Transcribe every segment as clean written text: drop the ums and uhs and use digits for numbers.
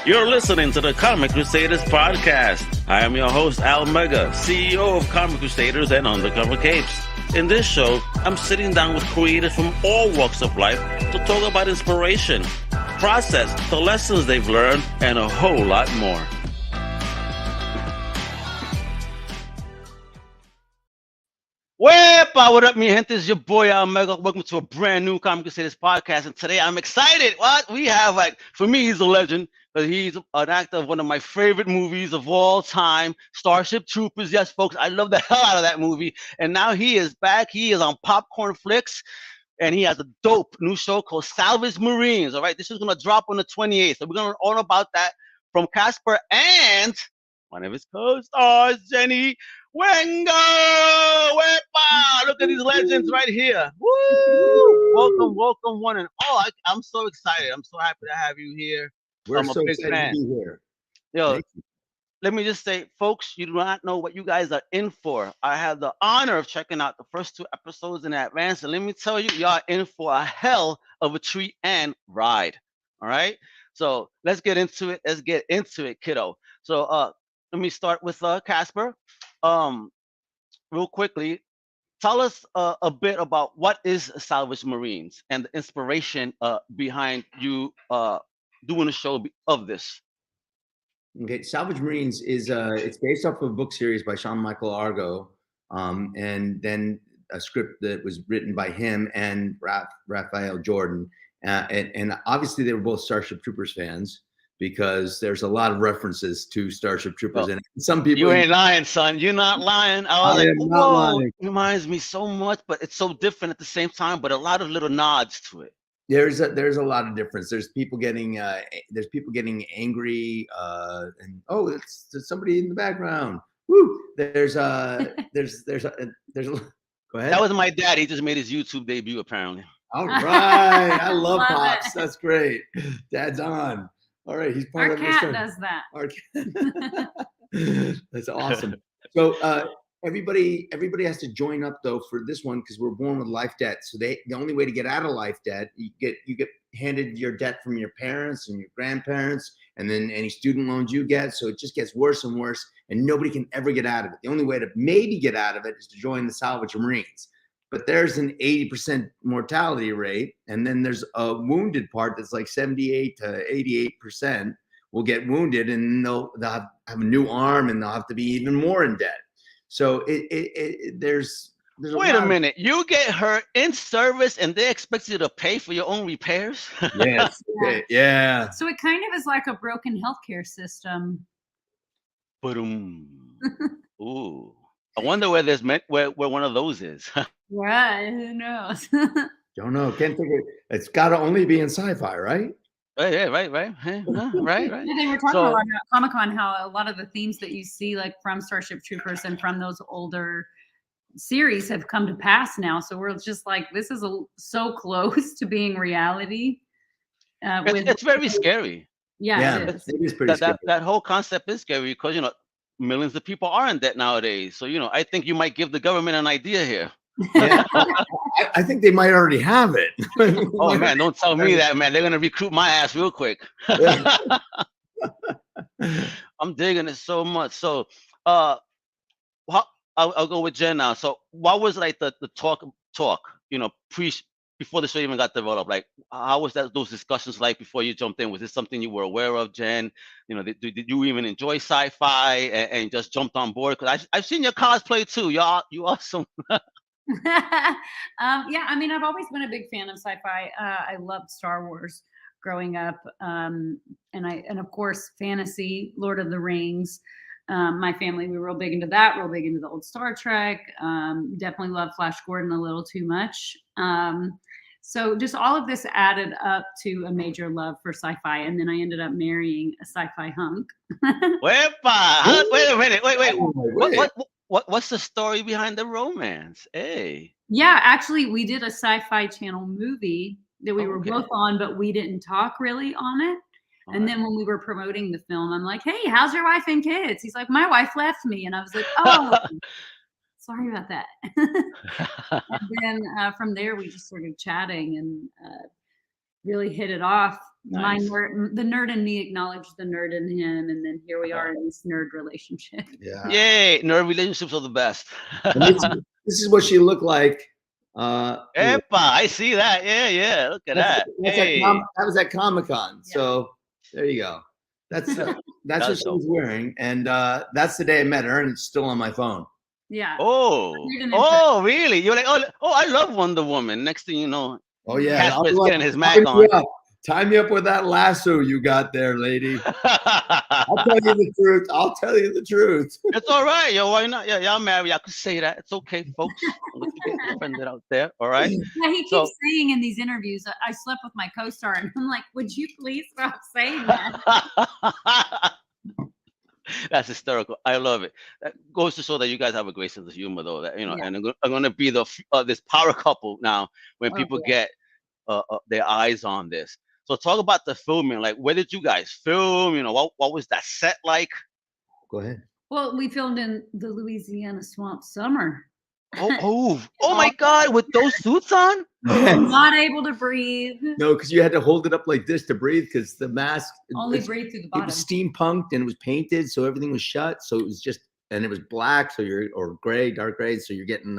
You're listening to the Comic Crusaders podcast. I am your host, Al Mega, CEO of Comic Crusaders and Undercover Capes. In this show, I'm sitting down with creators from all walks of life to talk about inspiration, process, the lessons they've learned, and a whole lot more. Wepa, what up, mi gente? It's your boy Al Mega. Welcome to a brand new Comic Crusaders podcast. And today I'm excited. What we have, for me, he's a legend. Because he's an actor of one of my favorite movies of all time, Starship Troopers. Yes, folks, I love the hell out of that movie. And now he is back. He is on Popcornflix, and he has a dope new show called Salvage Marines. All right, this is going to drop on the 28th. So we're going to learn all about that from Casper and one of his co-stars, Jenny Wenger. Wepa! Look at these legends right here. Woo! Welcome, one and all. I'm so excited. I'm so happy to have you here. I'm a big fan. To be here. Yo, let me just say, folks, you do not know what you guys are in for. I had the honor of checking out the first 2 episodes in advance, and let me tell you, y'all in for a hell of a treat and ride. All right? So let's get into it. Let's get into it, kiddo. So let me start with Casper. Real quickly, tell us a bit about what is Salvage Marines and the inspiration behind you doing a show of this. Okay, Salvage Marines is it's based off of a book series by Sean Michael Argo, and then a script that was written by him and Raphael Jordan, and obviously they were both Starship Troopers fans because there's a lot of references to Starship Troopers in it. Some people, you ain't lying, son. You're not lying. I was like, whoa, it reminds me so much, but it's so different at the same time. But a lot of little nods to it. There's a lot of difference. There's people getting angry, and there's somebody in the background. Woo! There's go ahead. That was my dad. He just made his YouTube debut, apparently. All right, I love Pops. That's great. Dad's on. All right, he's part of our cat does that. Our cat. That's awesome. So everybody has to join up though for this one because we're born with life debt. So the only way to get out of life debt, you get handed your debt from your parents and your grandparents, and then any student loans you get. So it just gets worse and worse, and nobody can ever get out of it. The only way to maybe get out of it is to join the Salvage Marines. But there's an 80% mortality rate, and then there's a wounded part that's like 78 to 88% will get wounded, and they'll have a new arm, and they'll have to be even more in debt. So there's wait a minute. You get hurt in service and they expect you to pay for your own repairs? Yes. Yeah. So it kind of is like a broken healthcare system. Ooh. I wonder where where one of those is. Right. Who knows? Don't know. Can't think of it. It's gotta only be in sci-fi, right? Yeah, right. Right. Yeah, they were talking about Comic-Con how a lot of the themes that you see like from Starship Troopers and from those older series have come to pass now. So we're just like, this is so close to being reality. It's very scary. Yeah, it is pretty scary. That whole concept is scary because, millions of people are in debt nowadays. So, I think you might give the government an idea here. Yeah. I think they might already have it. Oh man, don't tell me that, man. They're gonna recruit my ass real quick. I'm digging it so much. So I'll go with Jen now. So what was like the talk, before the show even got developed? Like how was those discussions like before you jumped in? Was this something you were aware of, Jen? Did you even enjoy sci-fi and just jumped on board? Because I've seen your cosplay too. You awesome. Yeah, I mean, I've always been a big fan of sci-fi. I loved Star Wars growing up, and of course fantasy, Lord of the Rings. My family, we were real big into that, real big into the old Star Trek. Definitely love Flash Gordon a little too much. So just all of this added up to a major love for sci-fi, and then I ended up marrying a sci-fi hunk. Wait a minute. Wait. What's the story behind the romance? Hey. Yeah, actually, we did a Sci-Fi Channel movie that we were both on, but we didn't talk really on it. And then when we were promoting the film, I'm like, hey, how's your wife and kids? He's like, my wife left me. And I was like, oh, sorry about that. And then from there, we just started chatting and really hit it off Nice. The nerd in me acknowledged the nerd in him, and then here we are in this nerd relationship. Yeah. Yay, nerd relationships are the best. And this is what she looked like. Epa, I see that. Yeah, yeah. Look at that. Hey. That was at Comic-Con. Yeah. So there you go. That's what That's she dope. was wearing, and that's the day I met her, and it's still on my phone. Yeah. Oh, really? You're like, oh, I love Wonder Woman. Next thing you know, Oh yeah, Casper's getting his Mac on. Tie me up with that lasso you got there, lady. I'll tell you the truth. I'll tell you the truth. It's all right, yo. Why not? Yeah, y'all married. I could say that. It's okay, folks. Don't let you get offended out there. All right. Yeah, he keeps saying in these interviews, I slept with my co-star, and I'm like, would you please stop saying that? That's hysterical. I love it. That goes to show that you guys have a great sense of humor, though. That Yeah. and I'm gonna be this power couple now when people get their eyes on this. So talk about the filming. Like, where did you guys film? You know, what was that set like? Go ahead. Well, we filmed in the Louisiana swamp summer. Oh my God! With those suits on? Not able to breathe. No, because you had to hold it up like this to breathe, because the mask Only breathe through the bottom. It was steampunked and it was painted, so everything was shut. So it was just, and it was black, so or gray, dark gray. So you're getting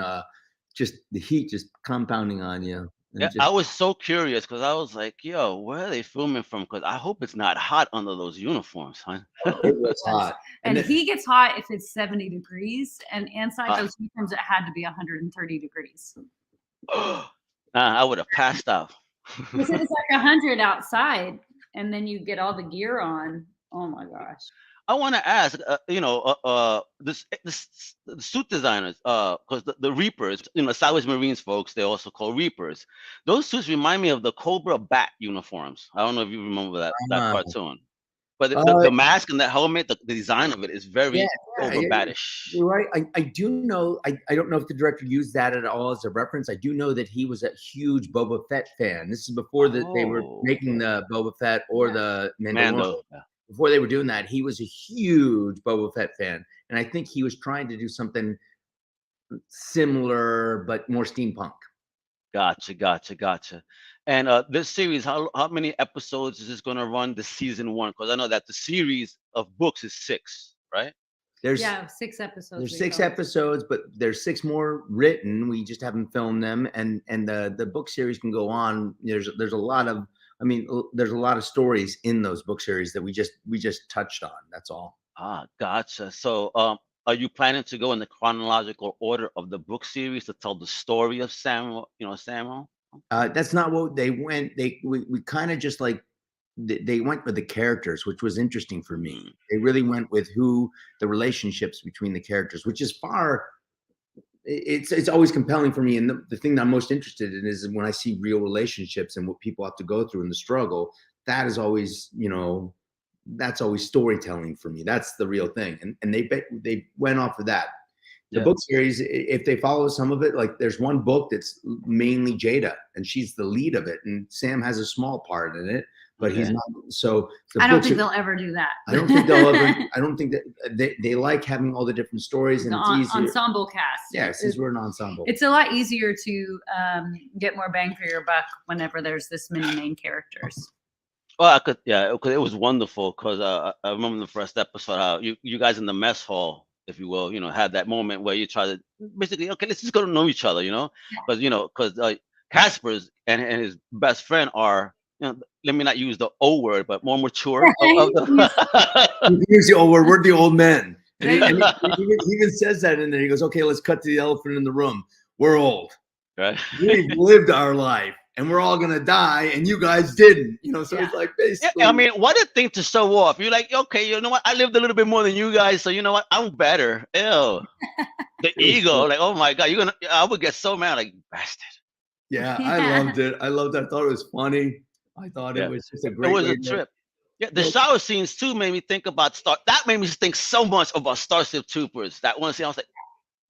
just the heat just compounding on you. Yeah, I was so curious because I was like, yo, where are they filming from? Because I hope it's not hot under those uniforms, huh? It was hot. And he gets hot if it's 70 degrees, and inside those uniforms, it had to be 130 degrees. I would have passed out. Because it's like 100 outside, and then you get all the gear on. Oh my gosh. I want to ask, the suit designers, because the Reapers, Salvage Marines folks, they also call Reapers. Those suits remind me of the Cobra Bat uniforms. I don't know if you remember that cartoon. But the mask and the helmet, the design of it is very Cobra Bat-ish. You're right. I do know, I don't know if the director used that at all as a reference. I do know that he was a huge Boba Fett fan. This is before they were making the Boba Fett or the Mando. Before they were doing that, he was a huge Boba Fett fan. And I think he was trying to do something similar, but more steampunk. Gotcha. And this series, how many episodes is this going to run this season 1? Because I know that the series of books is 6, right? There's 6 episodes. There's 6 episodes, but there's 6 more written. We just haven't filmed them. And the book series can go on. There's a lot of, there's a lot of stories in those book series that we just touched on. That's all. Gotcha. So, are you planning to go in the chronological order of the book series to tell the story of Samuel? Samuel. That's not what they went. We kind of just like they went with the characters, which was interesting for me. They really went with the relationships between the characters, which is it's always compelling for me. And the thing that I'm most interested in is when I see real relationships and what people have to go through in the struggle. That is always, that's always storytelling for me. That's the real thing. And they went off of that. The book series, if they follow some of it, like there's one book that's mainly Jada, and she's the lead of it, and Sam has a small part in it, but he's not. So I don't think they'll ever do that. I don't think they'll ever. I don't think that they like having all the different stories, and it's easier. Ensemble cast. Yeah, since we're an ensemble, it's a lot easier to get more bang for your buck whenever there's this many main characters. Well, I could, because it was wonderful. Because I remember the first episode how you guys in the mess hall, if you will, had that moment where you try to basically, okay, let's just go to know each other, because Casper's and his best friend are, let me not use the O word, but more mature. Use the O word. We're the old men. And he even says that in there. He goes, okay, let's cut to the elephant in the room. We're old. Right. We've lived our life. And we're all gonna die, and you guys didn't, so it's like basically. Yeah, what a thing to show off. You're like, okay, you know what? I lived a little bit more than you guys, so you know what? I'm better. Ew. The ego, like, oh my God, I would get so mad, like, bastard. Yeah, I loved it. I thought it was funny. I thought it was just a great. It was a trip. Yeah, the shower scenes too made me think about that made me think so much about Starship Troopers. That one scene, I was like,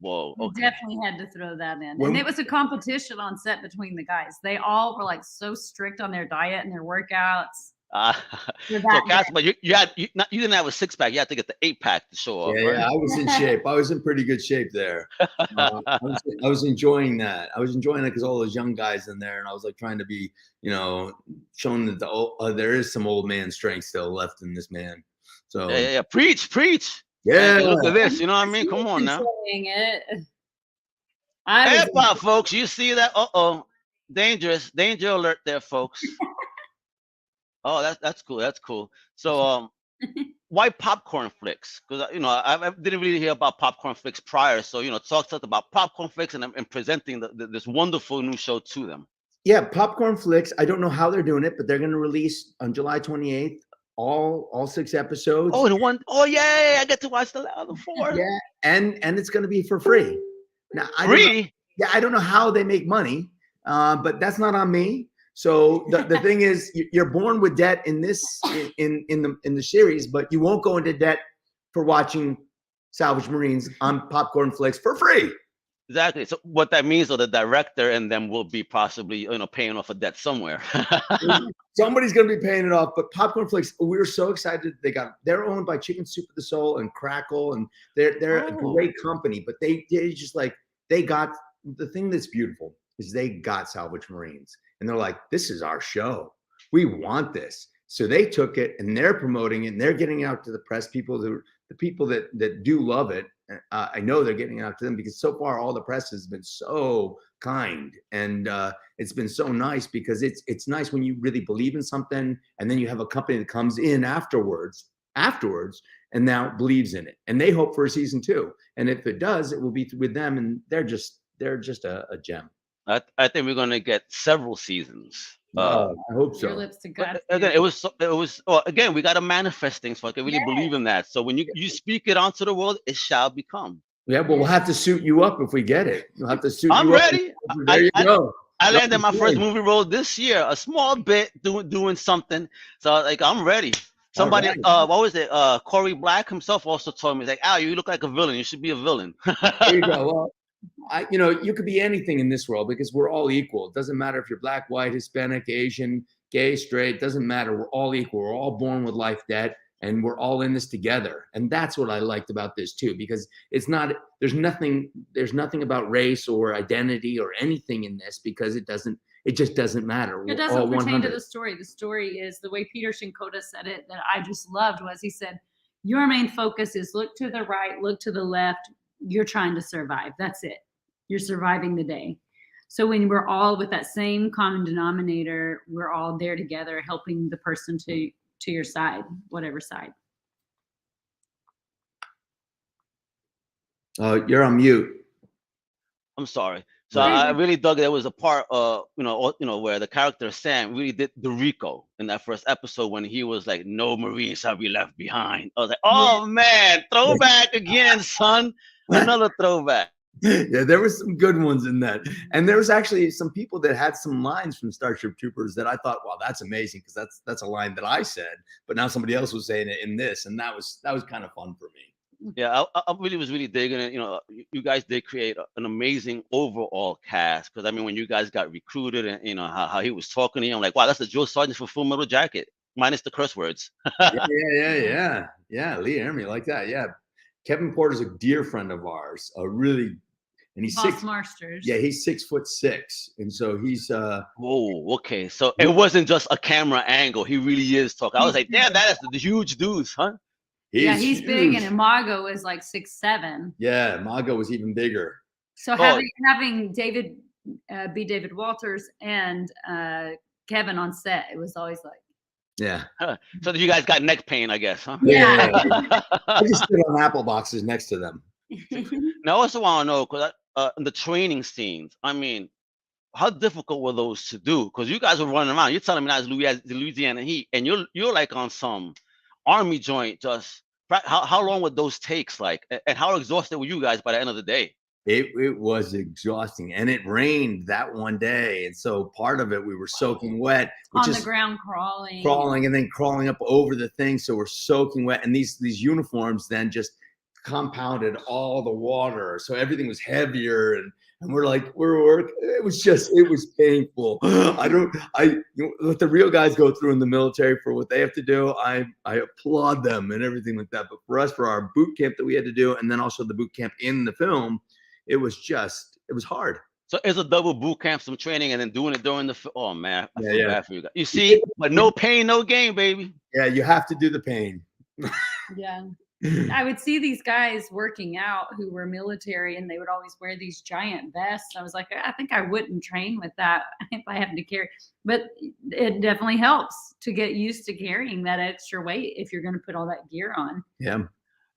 whoa. Okay. Definitely had to throw that in. And it was a competition on set between the guys. They all were like so strict on their diet and their workouts. Uh, You're so that Casper, you didn't have a 6-pack. You had to get the 8-pack to show off. Yeah, Right? yeah, I was in shape. I was in pretty good shape there. I was enjoying that. I was enjoying it because all those young guys in there, and I was like trying to be, showing that there is some old man strength still left in this man. So Yeah. Preach. yeah, Hey, look at this. You know what I mean? Come on now. enjoying it. Hey, folks, you see that? Danger alert there, folks. Oh, that's cool. That's cool. So, why Popcornflix? Because I didn't really hear about Popcornflix prior. So, talk to us about Popcornflix and presenting this wonderful new show to them. Yeah, Popcornflix. I don't know how they're doing it, but they're going to release on July 28th all 6 episodes. Oh, and one. Oh, yay! I get to watch the other 4. Yeah, and it's going to be for free. Now, Free? I don't know how they make money, but that's not on me. So the thing is, you're born with debt in this in the series, but you won't go into debt for watching Salvage Marines on Popcornflix for free. Exactly. So what that means, the director and them will be possibly paying off a debt somewhere. Somebody's going to be paying it off. But Popcornflix, we were so excited. They're owned by Chicken Soup for the Soul and Crackle, and they're a great company. But they just they got the thing that's beautiful is they got Salvage Marines, and they're like, this is our show. We want this. So they took it and they're promoting it and they're getting out to the press people, the people that do love it. I know they're getting out to them because so far all the press has been so kind, and it's been so nice because it's nice when you really believe in something and then you have a company that comes in afterwards and now believes in it, and they hope for a season 2. And if it does, it will be with them, and they're just a gem. I think we're going to get several seasons. I hope so. Your lips to God. Again, it was again, we got to manifest things so I can really believe in that. So when you speak it onto the world, it shall become. Yeah, but we'll have to suit you up if we get it. We'll have to suit I'm you ready. up. There you go. I landed my first movie role this year, a small bit doing something. So I'm ready. Somebody, what was it? Corey Black himself also told me, he's like, Al, you look like a villain. You should be a villain. There you go. Well, you could be anything in this world because we're all equal. It doesn't matter if you're black, white, Hispanic, Asian, gay, straight. Doesn't matter. We're all equal. We're all born with life debt, and we're all in this together. And that's what I liked about this too, because it's not. There's nothing about race or identity or anything in this because it just doesn't matter. It doesn't pertain to the story. The story is the way Peter Shinkoda said it that I just loved was he said, your main focus is look to the right, look to the left. You're trying to survive. That's it. You're surviving the day. So when we're all with that same common denominator, we're all there together, helping the person to your side, whatever side. You're on mute. I'm sorry. So I really dug there was a part, where the character Sam really did the Rico in that first episode when he was like, "No Marines shall be left behind." I was like, "Oh man, throwback again, son! Another throwback." Yeah, there was some good ones in that, and there was actually some people that had some lines from Starship Troopers that I thought, "Wow, that's amazing," because that's a line that I said, but now somebody else was saying it in this, and that was kind of fun for me. Yeah, I really was digging it. You guys did create an amazing overall cast. Because I mean, when you guys got recruited, and how he was talking to you, I'm like, wow, that's the Joe Sergeant for Full Metal Jacket, minus the curse words. Yeah, Lee Ermey, like that. Yeah, Kevin Porter's a dear friend of ours. And he's Boss Marsters. Yeah, he's 6'6", and so he's. Whoa, okay. So it wasn't just a camera angle. He really is talking. I was like, damn, that is the huge dudes, huh? He's big, and Imago is like 6'7". Yeah, Imago was even bigger. So having David David Walters and Kevin on set, it was always like. Yeah. So you guys got neck pain, I guess, huh? Yeah. I just sit on apple boxes next to them. Now, I also want to know, because in the training scenes, I mean, how difficult were those to do? Because you guys were running around. You're telling me now it's Louisiana heat, and you're like on some army joint. Just how long would those takes like, and how exhausted were you guys by the end of the day? It was exhausting, and it rained that one day, and so part of it we were soaking wet, on the ground crawling, and then crawling up over the thing, so we're soaking wet, and these uniforms then just compounded all the water, so everything was heavier, And we're working. It was painful. What the real guys go through in the military for what they have to do, I applaud them and everything like that. But for us, for our boot camp that we had to do, and then also the boot camp in the film, it was hard. So it's a double boot camp, some training, and then doing it during the oh man, I feel bad for you guys. You Yeah. see, but no pain, no gain, baby. Yeah, you have to do the pain. Yeah. I would see these guys working out who were military, and they would always wear these giant vests. I was like, I think I wouldn't train with that if I have to carry. But it definitely helps to get used to carrying that extra weight if you're going to put all that gear on. Yeah.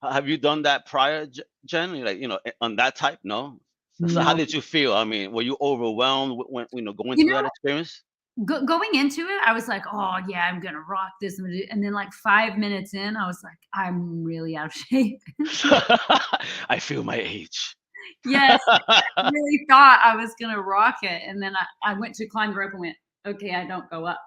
Have you done that prior, Jen? Like, on that type? No. So how did you feel? I mean, were you overwhelmed when going through that experience? Going into it, I was like, oh yeah, I'm gonna rock this. And then like 5 minutes in, I was like, I'm really out of shape. I feel my age. Yes, I really thought I was gonna rock it. And then I went to climb the rope and went, okay, I don't go up.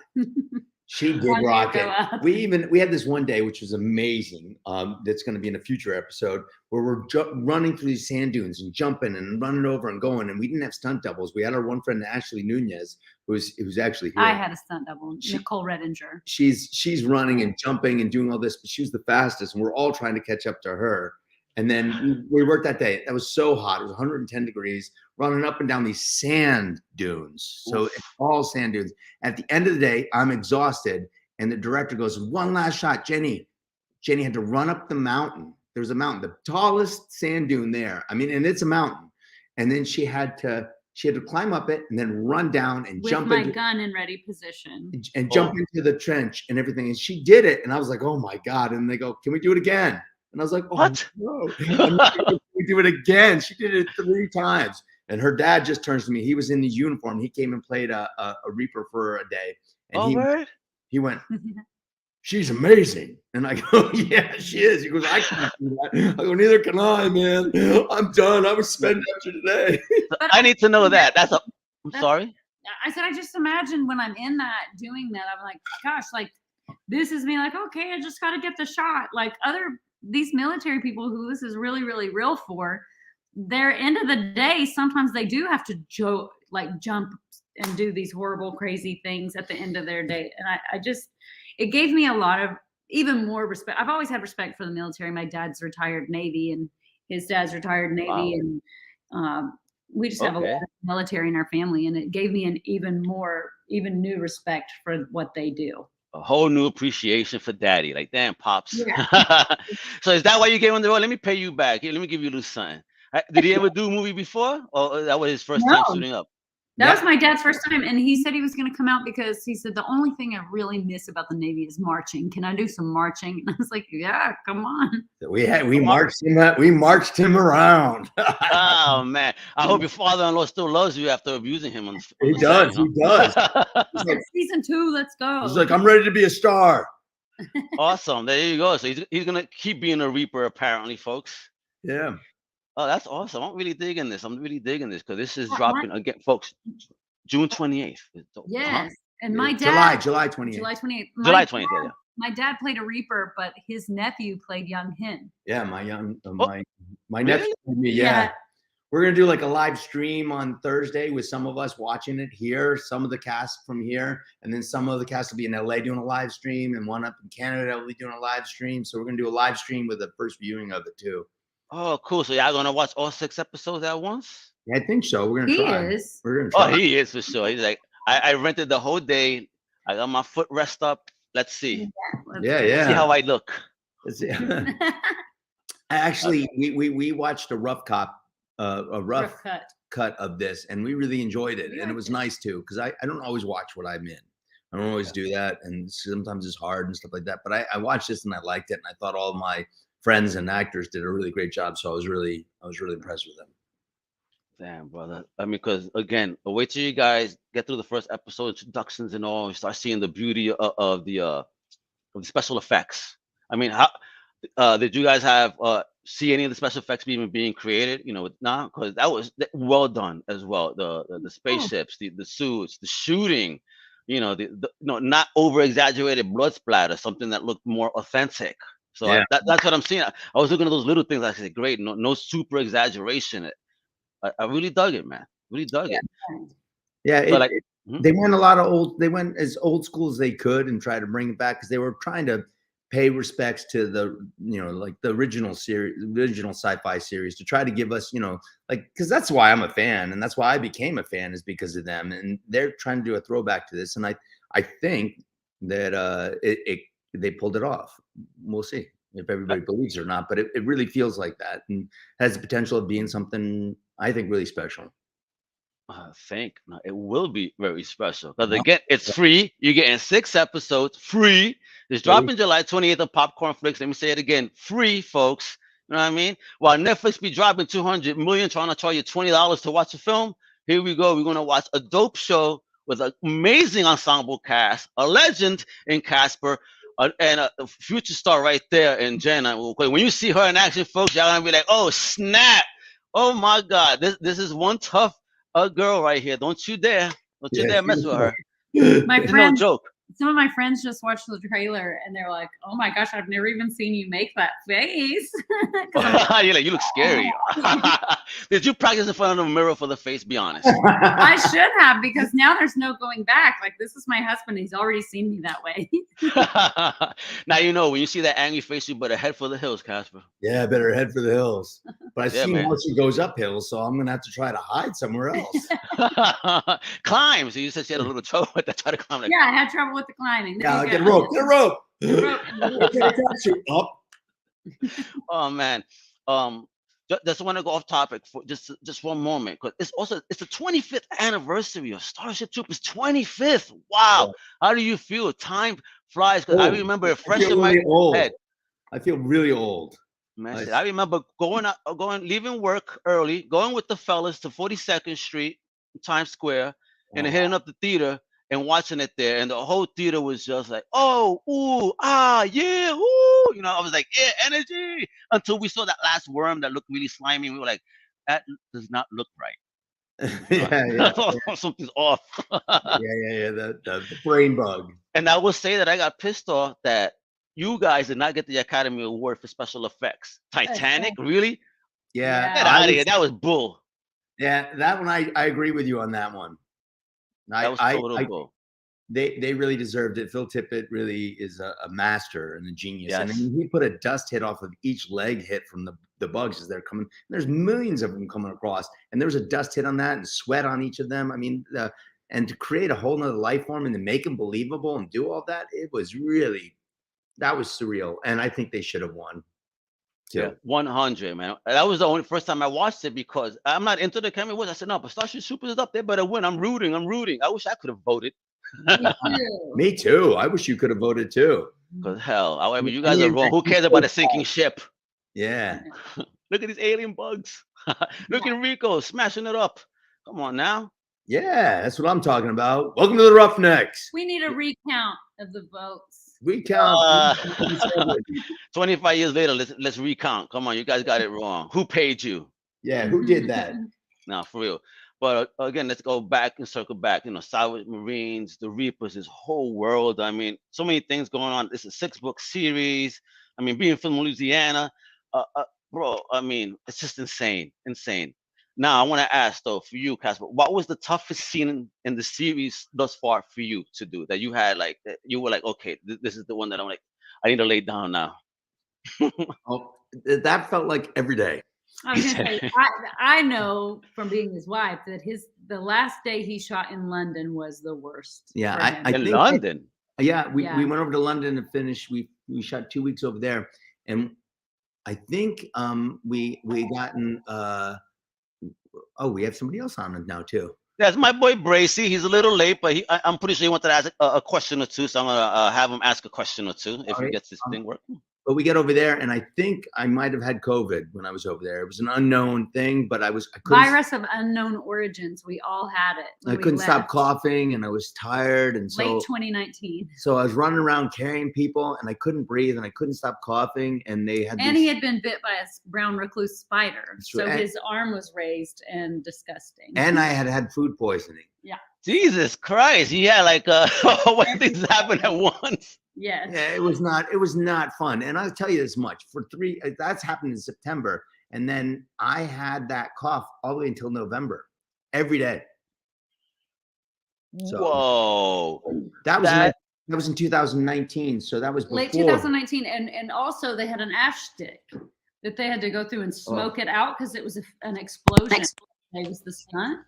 She did rock it. We had this one day, which was amazing. That's going to be in a future episode where we're running through these sand dunes and jumping and running over and going. And we didn't have stunt doubles. We had our one friend, Ashley Nunez, who's actually here. I had a stunt double, Nicole Redinger. She's running and jumping and doing all this, but she was the fastest, and we're all trying to catch up to her. And then we worked that day. That was so hot. It was 110 degrees, running up and down these sand dunes. So it's all sand dunes. At the end of the day, I'm exhausted. And the director goes, one last shot, Jenny. Jenny had to run up the mountain. There's a mountain, the tallest sand dune there. I mean, and it's a mountain. And then she had to climb up it and then run down and jump with my gun in ready position and jump into the trench and everything. And she did it. And I was like, oh my God. And they go, can we do it again? And I was like, oh, what? No. We do it again. She did it 3 times. And her dad just turns to me. He was in the uniform. He came and played a Reaper for a day. And he went, she's amazing. And I go, yeah, she is. He goes, I can't do that. I go, neither can I, man. I'm done. I was spent after today. I need to know that. I'm sorry. I said, I just imagine when I'm in that, doing that, I'm like, gosh, like, this is me, like, okay, I just got to get the shot. Like these military people who this is really, really real for, their end of the day, sometimes they do have to jump and do these horrible, crazy things at the end of their day. And it gave me a lot of even more respect. I've always had respect for the military. My dad's retired Navy and his dad's retired Navy. Wow. And we just have a lot of military in our family. And it gave me an even new respect for what they do. A whole new appreciation for daddy. Like, damn, pops. Yeah. So is that why you gave him the role? Let me pay you back. Here, let me give you a little sign. Did he ever do a movie before? Or that was his first time shooting up? That was my dad's first time. And he said he was going to come out because he said, the only thing I really miss about the Navy is marching. Can I do some marching? And I was like, yeah, come on. We marched him around. Oh, man. I hope your father-in-law still loves you after abusing him. He does. He does. Like, season 2, let's go. He's like, I'm ready to be a star. Awesome. There you go. So he's going to keep being a Reaper, apparently, folks. Yeah. Oh, that's awesome. I'm really digging this because this is dropping again, folks, June 28th. Yes. And my dad. July 28th. July 28th. July 28th, yeah. My dad played a Reaper, but his nephew played young Hin. Yeah, my nephew. Yeah. We're going to do like a live stream on Thursday with some of us watching it here, some of the cast from here, and then some of the cast will be in LA doing a live stream, and one up in Canada will be doing a live stream. So we're going to do a live stream with the first viewing of it too. Oh, cool. So y'all gonna watch all 6 episodes at once? Yeah, I think so. We're gonna try. We're gonna try. Oh, he is for sure. He's like, I rented the whole day. I got my foot rest up. Let's see. Yeah. See how I look. Actually, we watched a rough cut of this, and we really enjoyed it, and it was nice too, because I don't always watch what I'm in. I don't always do that, and sometimes it's hard and stuff like that. But I watched this and I liked it, and I thought all of my friends and actors did a really great job. So I was really impressed with them. Damn, brother. I mean, because again, wait till you guys get through the first episode, introductions and all, and start seeing the beauty of the special effects. I mean, how did you guys have see any of the special effects being created? Now, because that was well done as well. The spaceships, the suits, the shooting. Not over exaggerated blood splatter, something that looked more authentic. So that's what I'm seeing. I was looking at those little things. I said, great, no super exaggeration. I really dug it, man. Really dug it. Yeah, So, like, they went they went as old school as they could and tried to bring it back because they were trying to pay respects to the, like the original series, original sci-fi series, to try to give us, like, because that's why I'm a fan and that's why I became a fan, is because of them. And they're trying to do a throwback to this. And I think that they pulled it off. We'll see if everybody believes it or not, but it really feels like that and has the potential of being something, I think, really special. I think it will be very special because again, it's free. You're getting 6 episodes free. It's dropping July 28th on Popcornflix. Let me say it again, free, folks. You know what I mean? While Netflix be dropping 200 million, trying to charge you $20 to watch a film, here we go. We're gonna watch a dope show with an amazing ensemble cast, a legend in Casper, and a future star right there in Jenna. When you see her in action, folks, y'all gonna be like, "Oh snap! Oh my God! This is one tough." A girl right here. Don't you dare mess with her. My friend, no joke. Some of my friends just watched the trailer and they're like, "Oh my gosh, I've never even seen you make that face." You're like, you look scary. Did you practice in front of the mirror for the face? Be honest. I should have, because now there's no going back. Like, this is my husband. He's already seen me that way. Now when you see that angry face, you better head for the hills, Casper. Yeah, better head for the hills. But I've seen how she goes uphill, so I'm gonna have to try to hide somewhere else. Climb. So you said she had a little trouble with that. Try to climb. Yeah, I had trouble with the climbing. Yeah, get a rope. Up. Oh man. Just want to go off topic for just one moment, because it's the 25th anniversary of Starship Troopers. 25th. Wow. Yeah. How do you feel? Time flies, because I remember it fresh in my head. I feel really old. Man, I remember leaving work early, going with the fellas to 42nd Street, Times Square, and hitting up the theater and watching it there, and the whole theater was just like, "Oh, ooh, ah, yeah, ooh," I was like, "Yeah, energy," until we saw that last worm that looked really slimy. We were like, "That does not look right." Something's off. The brain bug. And I will say that I got pissed off that you guys did not get the Academy Award for special effects. Titanic, really? Yeah. Get out of here. That was bull. Yeah, that one I agree with you on that one. That was total bull. They really deserved it. Phil Tippett really is a master and a genius. Yes. And I mean, he put a dust hit off of each leg hit from the bugs as they're coming. There's millions of them coming across, and there was a dust hit on that and sweat on each of them. I mean, and to create a whole nother life form and to make them believable and do all that, that was surreal. And I think they should have won. Yeah, 100, man. That was the first time I watched it, because I'm not into the Academy Awards. I said, no, but Starship Troopers is up there, better win. I'm rooting. I wish I could have voted. Me too. I wish you could have voted too. Because hell, however, you guys are wrong. Who cares about a sinking ship? Yeah. Look at these alien bugs. Look at Rico smashing it up. Come on now. Yeah, that's what I'm talking about. Welcome to the Roughnecks. We need a recount of the votes. Recount. 25 years later, let's recount. Come on, you guys got it wrong. Who paid you? Yeah, who did that? No, for real. But again, let's go back and circle back. Salvage Marines, the Reapers, this whole world. I mean, so many things going on. It's a 6-book series. I mean, being from Louisiana, bro. I mean, it's just insane. Now, I want to ask though, for you, Casper, what was the toughest scene in the series thus far for you to do? That you had that you were like, okay, this is the one that I'm like, I need to lay down now. That felt like every day. I was gonna say, I know from being his wife that the last day he shot in London was the worst. Yeah, I think London. We went over to London and finished. We shot 2 weeks over there, and I think we gotten we have somebody else on it now too. That's my boy Bracey. He's a little late, but I'm pretty sure he wanted to ask a question or two, so I'm gonna have him ask a question or two if he gets this thing working. But we get over there, and I think I might have had COVID when I was over there. It was an unknown thing, but I couldn't. Virus of unknown origins. We all had it. I couldn't stop coughing, and I was tired, and so late 2019. So I was running around carrying people, and I couldn't breathe, and I couldn't stop coughing, and they had. And he had been bit by a brown recluse spider, so his arm was raised and disgusting. And I had food poisoning. Yeah. Jesus Christ! Yeah, what things happen at once. Yes. Yeah, it was not fun. And I'll tell you this much: that's happened in September, And then I had that cough all the way until November, every day. So Whoa. that was in 2019. So that was before. Late 2019. And also they had an ash stick that they had to go through and smoke it out because it was an explosion. It was the stunt.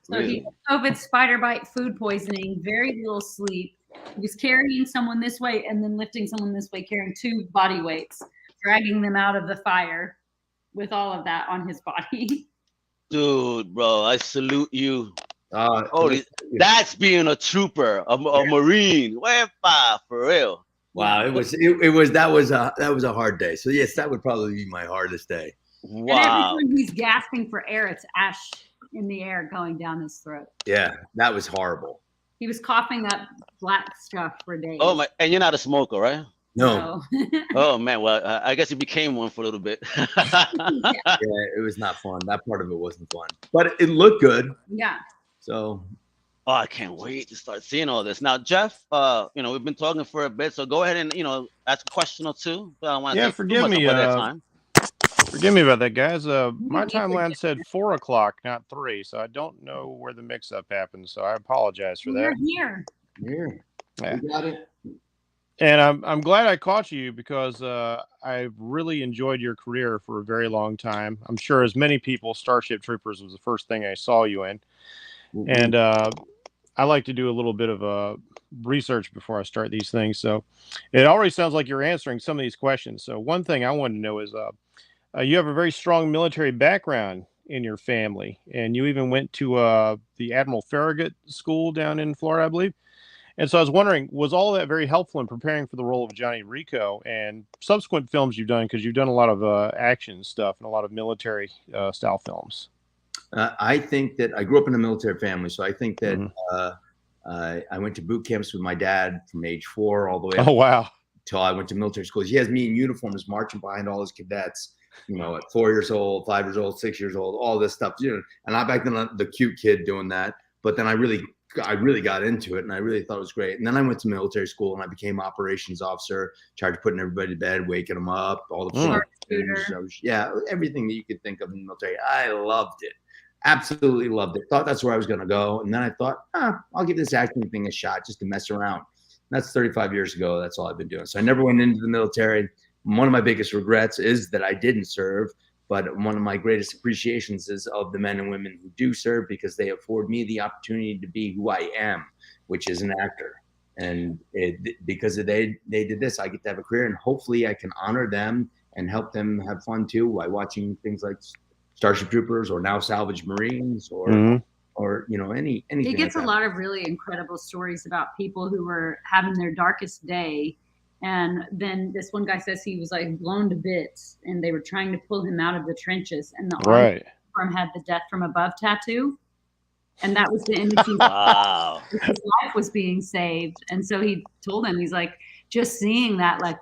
So Really? he had COVID, spider bite, food poisoning, very little sleep. He was carrying someone this way and then lifting someone this way, carrying 2 body weights, dragging them out of the fire with all of that on his body. Dude, bro, I salute you. Holy, that's being a trooper, a Marine. Wepa, for real. Wow, that was a hard day. So yes, that would probably be my hardest day. Wow. And every time he's gasping for air, it's ash in the air going down his throat. Yeah, that was horrible. He was coughing up black stuff for days. Oh my! And you're not a smoker, right? No. Oh man, well, I guess you became one for a little bit. Yeah, it was not fun. That part of it wasn't fun, but it looked good. Yeah. So. Oh, I can't wait to start seeing all this. Now, Jeff, we've been talking for a bit, so go ahead and ask a question or two. I don't want to take forgive too much me. of that time. Forgive me about that, guys. My timeline said 4 o'clock, not 3, so I don't know where the mix-up happened. So I apologize for that. We're here. Yeah. We got it. And I'm glad I caught you because I've really enjoyed your career for a very long time. I'm sure as many people, Starship Troopers was the first thing I saw you in. Mm-hmm. And I like to do a little bit of research before I start these things. So it already sounds like you're answering some of these questions. So one thing I wanted to know is you have a very strong military background in your family, and you even went to the Admiral Farragut School down in Florida, I believe. And so I was wondering, was all of that very helpful in preparing for the role of Johnny Rico and subsequent films you've done? Because you've done a lot of action stuff and a lot of military style films. I think that I grew up in a military family, so I think that I went to boot camps with my dad from age 4 all the way up. Oh, wow. Till I went to military school. He has me in uniforms marching behind all his cadets, at 4 years old, 5 years old, 6 years old, all this stuff. And I back then the cute kid doing that. But then I really got into it, and I really thought it was great. And then I went to military school, and I became operations officer, charged with putting everybody to bed, waking them up, all the everything that you could think of in the military. I loved it. Absolutely loved it. Thought that's where I was going to go. And then I thought, I'll give this acting thing a shot just to mess around. And that's 35 years ago. That's all I've been doing. So I never went into the military. One of my biggest regrets is that I didn't serve. But one of my greatest appreciations is of the men and women who do serve, because they afford me the opportunity to be who I am, which is an actor. And because they did this, I get to have a career, and hopefully I can honor them and help them have fun too by watching things like Starship Troopers or now Salvage Marines or anything. He gets like a lot of really incredible stories about people who were having their darkest day. And then this one guy says he was like blown to bits, and they were trying to pull him out of the trenches, and the arm had the death from above tattoo. And that was the image. Wow. His life was being saved. And so he told him, he's like, just seeing that, like,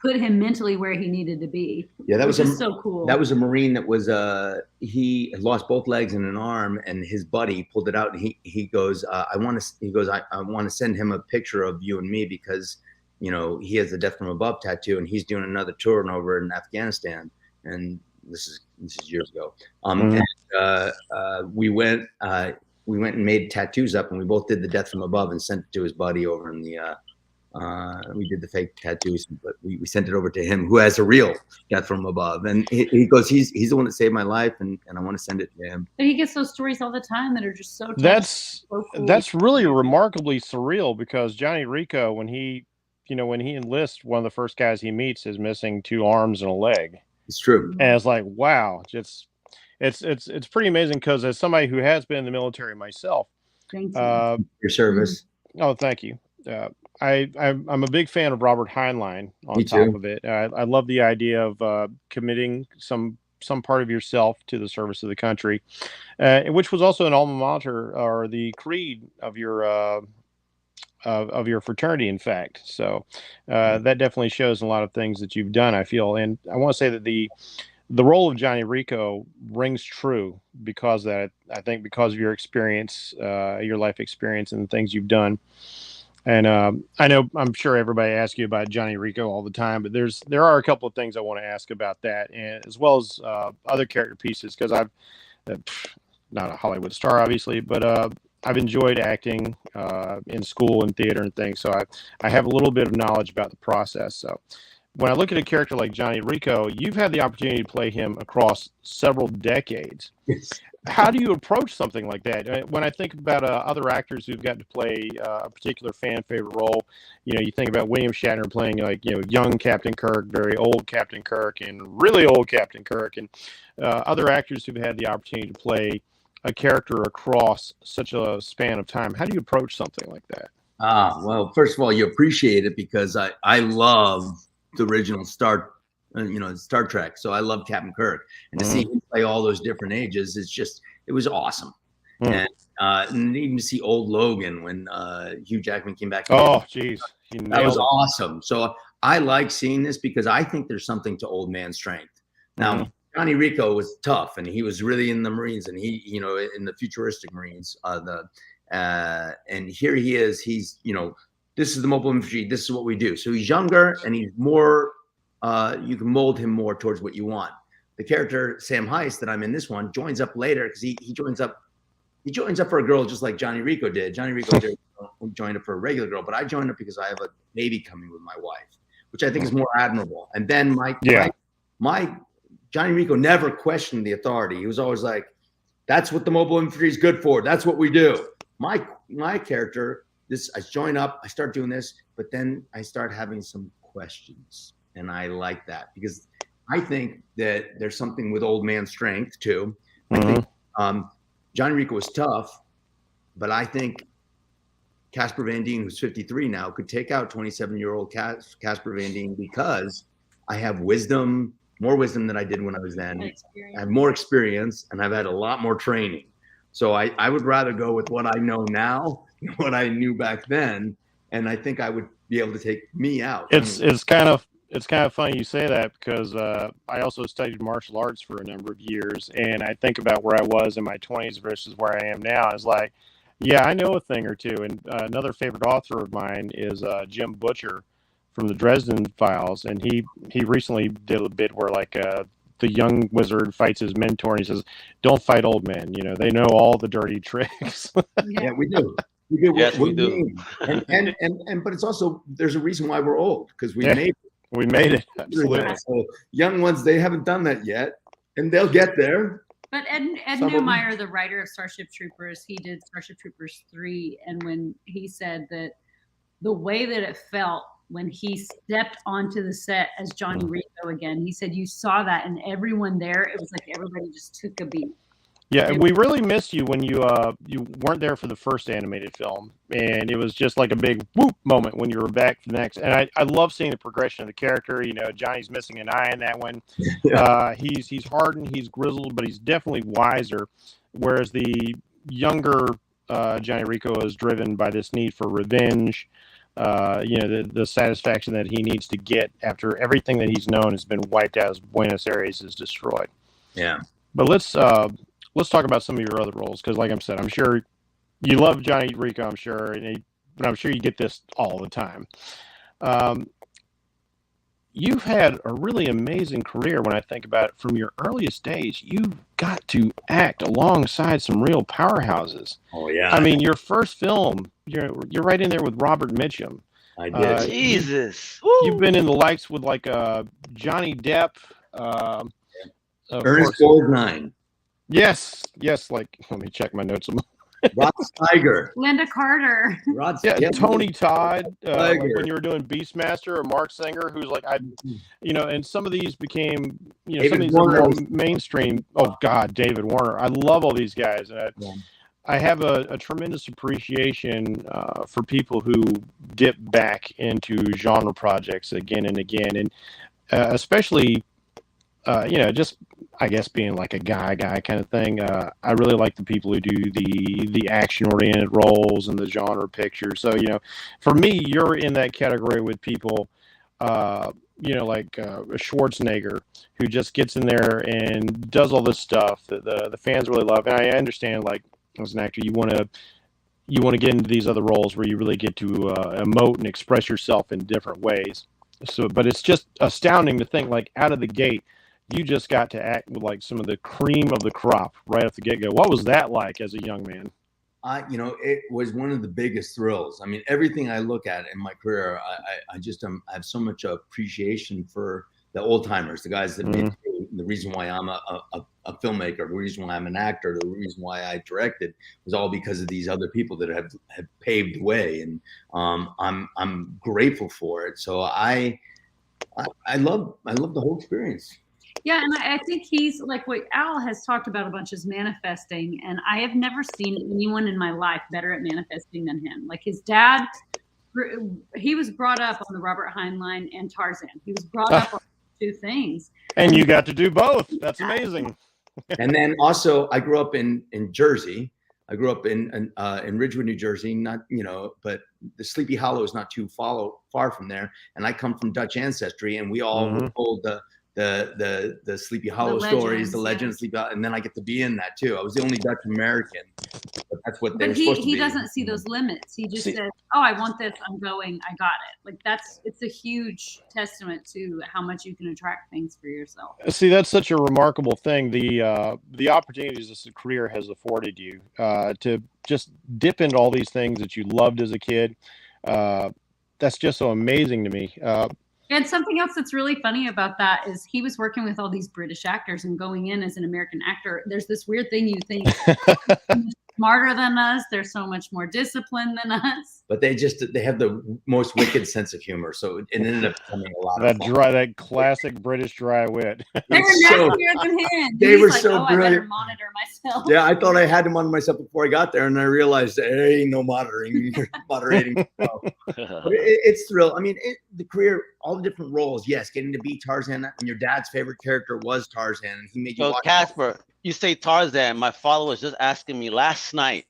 put him mentally where he needed to be. Yeah, that was so cool. That was a Marine that was he had lost both legs and an arm, and his buddy pulled it out, and he goes, I want to send him a picture of you and me, because he has the death from above tattoo, and he's doing another tour over in Afghanistan, and this is years ago. And we went and made tattoos up, and we both did the death from above and sent it to his buddy over in the. We did the fake tattoos, but we sent it over to him, who has a real death from above, and he goes, he's the one that saved my life, and I want to send it to him. But he gets those stories all the time that are just so. That's so cool. That's really remarkably surreal, because Johnny Rico, when he enlists, one of the first guys he meets is missing 2 arms and a leg. It's true. And it's like, wow, it's pretty amazing, because as somebody who has been in the military myself, thank you. Your service. Oh, thank you. I'm a big fan of Robert Heinlein on Me top too. of it. I love the idea of committing some part of yourself to the service of the country, which was also an alma mater, or the creed of your fraternity, in fact. So that definitely shows in a lot of things that you've done, I feel. And I want to say that the role of Johnny Rico rings true because of your experience, your life experience, and the things you've done. And I know I'm sure everybody asks you about Johnny Rico all the time, but there are a couple of things I want to ask about that, and as well as other character pieces, because I've not a Hollywood star, obviously, but I've enjoyed acting in school and theater and things, so I have a little bit of knowledge about the process. So when I look at a character like Johnny Rico, you've had the opportunity to play him across several decades. Yes. How do you approach something like that? When I think about other actors who've got to play a particular fan favorite role, you think about William Shatner playing young Captain Kirk, very old Captain Kirk, and really old Captain Kirk, and other actors who've had the opportunity to play a character across such a span of time. How do you approach something like that? Well, first of all, you appreciate it because I love the original Star Trek. So I love Captain Kirk, and to see him play all those different ages, it was awesome. And even to see old Logan when Hugh Jackman came back. Oh, geez. That was awesome. So I like seeing this because I think there's something to old man strength. Now, Johnny Rico was tough, and he was really in the Marines, and he, in the futuristic Marines, and here he is, he's, this is the mobile infantry, this is what we do. So he's younger, and he's more, you can mold him more towards what you want. The character Sam Heist that I'm in this one joins up later because he joins up for a girl just like Johnny Rico did. Johnny Rico joined up for a regular girl, but I joined up because I have a baby coming with my wife, which I think is more admirable. And then my Johnny Rico never questioned the authority. He was always like, that's what the mobile infantry is good for. That's what we do. My character, I join up, I start doing this, but then I start having some questions. And I like that because I think that there's something with old man strength too. I think Johnny Rico was tough, but I think Casper Van Dien, who's 53 now, could take out 27-year-old Casper Van Dien because I have more wisdom than I did when I was then. I have more experience, and I've had a lot more training. So I would rather go with what I know now than what I knew back then, and I think I would be able to take me out. It's kind of funny you say that because I also studied martial arts for a number of years, and I think about where I was in my 20s versus where I am now. It's like, yeah, I know a thing or two. And another favorite author of mine is Jim Butcher from the Dresden Files, and he recently did a bit where the young wizard fights his mentor, and he says, "Don't fight old men. They know all the dirty tricks." Yeah, we do. We do. Yes, we do. And but it's also there's a reason why we're old because we made it. We made it. Absolutely. So young ones, they haven't done that yet, and they'll get there. But Ed Neumeier, the writer of Starship Troopers, he did Starship Troopers 3, and when he said that the way that it felt when he stepped onto the set as Johnny Rico again, he said you saw that, and everyone there, it was like everybody just took a beat. Yeah, we really missed you when you weren't there for the first animated film, and it was just like a big whoop moment when you were back for the next. And I love seeing the progression of the character. Johnny's missing an eye in that one. Yeah. He's hardened, he's grizzled, but he's definitely wiser. Whereas the younger Johnny Rico is driven by this need for revenge. The satisfaction that he needs to get after everything that he's known has been wiped out as Buenos Aires is destroyed. Yeah, but let's talk about some of your other roles, because like I said, I'm sure you love Johnny Rico, I'm sure, but I'm sure you get this all the time. You've had a really amazing career when I think about it. From your earliest days, you got to act alongside some real powerhouses. Oh, yeah. I mean, your first film, you're right in there with Robert Mitchum. I did. Jesus. You've been in the likes with Johnny Depp. Ernest Borgnine. Yes. Let me check my notes. Rod Steiger. Linda Carter. Tony Todd. When you were doing Beastmaster, or Mark Singer, who's and some of these became, some of these are more mainstream. Oh God, David Warner. I love all these guys. I have a tremendous appreciation for people who dip back into genre projects again and again, and especially, just I guess being like a guy kind of thing. I really like the people who do the action-oriented roles and the genre pictures. So, for me, you're in that category with people, like Schwarzenegger, who just gets in there and does all this stuff that the fans really love. And I understand, as an actor, you want to you want to get into these other roles where you really get to emote and express yourself in different ways. So, but it's just astounding to think, like, out of the gate, you just got to act with like some of the cream of the crop right off the get-go. What was that like as a young man? It was one of the biggest thrills. I mean, everything I look at in my career, I just I have so much appreciation for the old timers, the guys that made the reason why I'm a filmmaker, the reason why I'm an actor, the reason why I directed was all because of these other people that have paved the way, and I'm grateful for it. So I love the whole experience. Yeah, and I think he's like what Al has talked about a bunch is manifesting, and I have never seen anyone in my life better at manifesting than him. Like his dad, he was brought up on the Robert Heinlein and Tarzan. He was brought up on two things. And you got to do both. That's amazing. And then also, I grew up in Jersey. I grew up in Ridgewood, New Jersey. Not but the Sleepy Hollow is not too far from there. And I come from Dutch ancestry, and we all were told the Sleepy Hollow stories, the legend of Sleepy Hollow, and then I get to be in that too. I was the only Dutch American, but that's what they were supposed to be. He doesn't see those limits. He just says, "Oh, I want this. I'm going. I got it." Like it's a huge testament to how much you can attract things for yourself. See, that's such a remarkable thing. The opportunities this career has afforded you to just dip into all these things that you loved as a kid. That's just so amazing to me. And something else that's really funny about that is he was working with all these British actors, and going in as an American actor, there's this weird thing you think smarter than us. They're so much more disciplined than us. But they have the most wicked sense of humor. So it ended up becoming a lot of fun. That classic British dry wit. They were nastier than him. They were so brilliant. I better monitor myself. Yeah, I thought I had to monitor myself before I got there, and I realized there ain't no moderating. You're moderating myself. But it's thrill. I mean, the career, all the different roles. Yes, getting to be Tarzan, and your dad's favorite character was Tarzan, and he made you watch. Casper, you say Tarzan. My father was just asking me last night,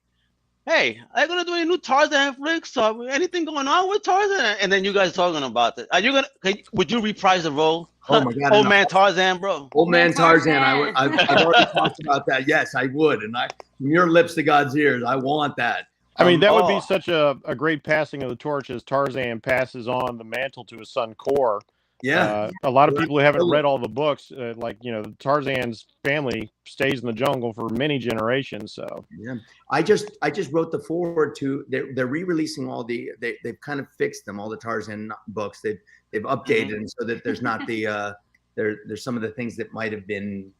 "Hey, are you gonna do any new Tarzan flicks? Or anything going on with Tarzan?" And then you guys talking about it. Are you gonna? Would you reprise the role? Oh my God! Old man Tarzan, bro. Old man Tarzan. I've already talked about that. Yes, I would, and from your lips to God's ears, I want that. I mean, that would be such a great passing of the torch as Tarzan passes on the mantle to his son Kor. Yeah, a lot of people who haven't read all the books, Tarzan's family stays in the jungle for many generations. So yeah, I just wrote the foreword to. They're re-releasing all they've kind of fixed them, all the Tarzan books. They've updated them so that there's not the there's some of the things that might have been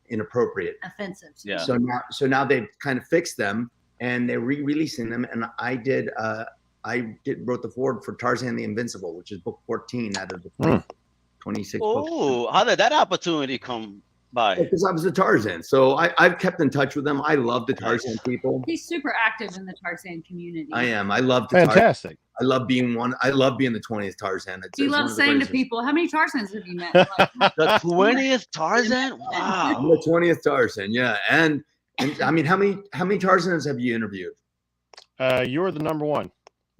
inappropriate, offensive. Yeah. So now they've kind of fixed them, and they're re-releasing them, and I wrote the foreword for Tarzan the Invincible, which is book 14 out of the 26 books. Oh, how did that opportunity come by? Because I was a Tarzan. So I've kept in touch with them. I love the Tarzan people. He's super active in the Tarzan community. I am. I love the fantastic. I love being one. I love being the 20th Tarzan. He loves saying to people, "How many Tarzans have you met?" The 20th Tarzan? Wow. I'm the 20th Tarzan. Yeah. And I mean, how many Tarzans have you interviewed? You're the number one.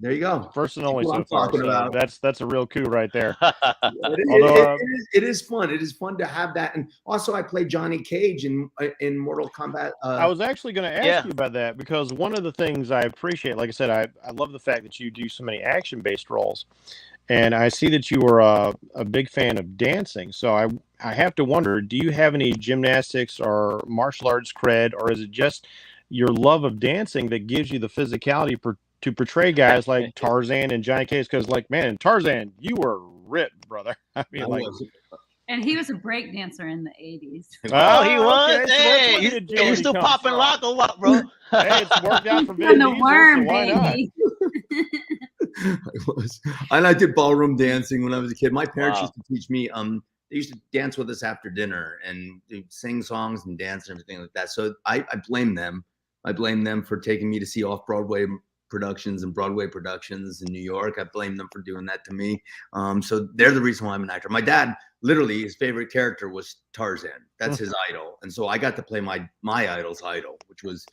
There you go. First and only so far. So that's a real coup right there. It is fun. It is fun to have that. And also, I played Johnny Cage in Mortal Kombat. I was actually going to ask you about that, because one of the things I appreciate, like I said, I love the fact that you do so many action-based roles. And I see that you are a big fan of dancing. So I have to wonder, do you have any gymnastics or martial arts cred, or is it just your love of dancing that gives you the physicality to portray guys like Tarzan and Johnny Cage? Because, like, man, Tarzan, you were ripped, brother. I mean, and he was a break dancer in the 80s. Oh, he was. Okay. Hey, you still popping lock or what, bro? Hey, it's worked out for Vin Diesel, worm, so why baby. And I did ballroom dancing when I was a kid. My parents used to teach me. They used to dance with us after dinner and sing songs and dance and everything like that. So I blame them. I blame them for taking me to see off-Broadway productions and Broadway productions in New York. I blame them for doing that to me. So they're the reason why I'm an actor. My dad, literally, his favorite character was Tarzan. That's his idol. And so I got to play my idol's idol, which was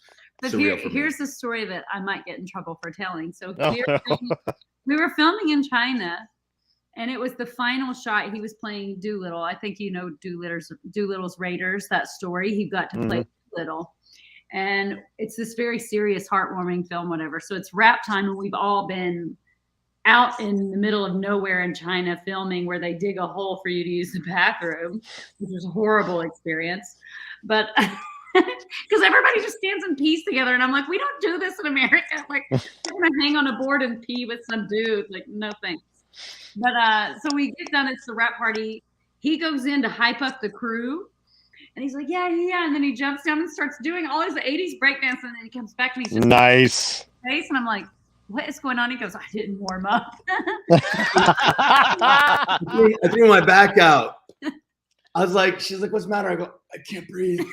surreal for me. Here's the story that I might get in trouble for telling. So we were filming in China, and it was the final shot. He was playing Doolittle. I think you know Doolittle's Raiders, that story. He got to play Doolittle. And it's this very serious, heartwarming film, whatever. So it's wrap time, and we've all been out in the middle of nowhere in China filming, where they dig a hole for you to use the bathroom, which was a horrible experience. But because everybody just stands and pees together, and I'm like, we don't do this in America. Like, I'm gonna hang on a board and pee with some dude. Like, no thanks. But so we get done. It's the wrap party. He goes in to hype up the crew, and he's like, yeah. And then he jumps down and starts doing all his 80s breakdance, and then he comes back and he's just nice. face, and I'm like, what is going on? He goes, I didn't warm up. I threw my back out. I was like, she's like, what's the matter? I go, I can't breathe.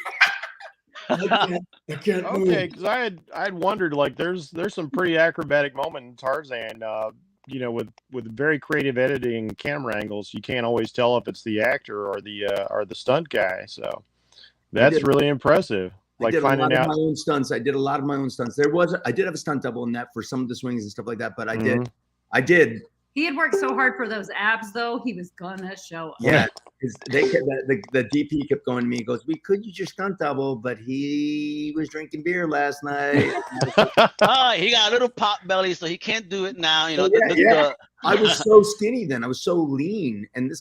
I can't move. Okay, because I'd wondered, like, there's some pretty acrobatic moment in Tarzan. You know, with very creative editing, camera angles, you can't always tell if it's the actor or the stunt guy. So that's really impressive. Like, finding out. My own stunts. I did a lot of my own stunts. I did have a stunt double in that for some of the swings and stuff like that. But I did. He had worked so hard for those abs, though. He was gonna show up. Yeah, the DP kept going to me. He goes, "We could use your stunt double, but he was drinking beer last night." He got a little pop belly, so he can't do it now. You know. I was so skinny then. I was so lean, and this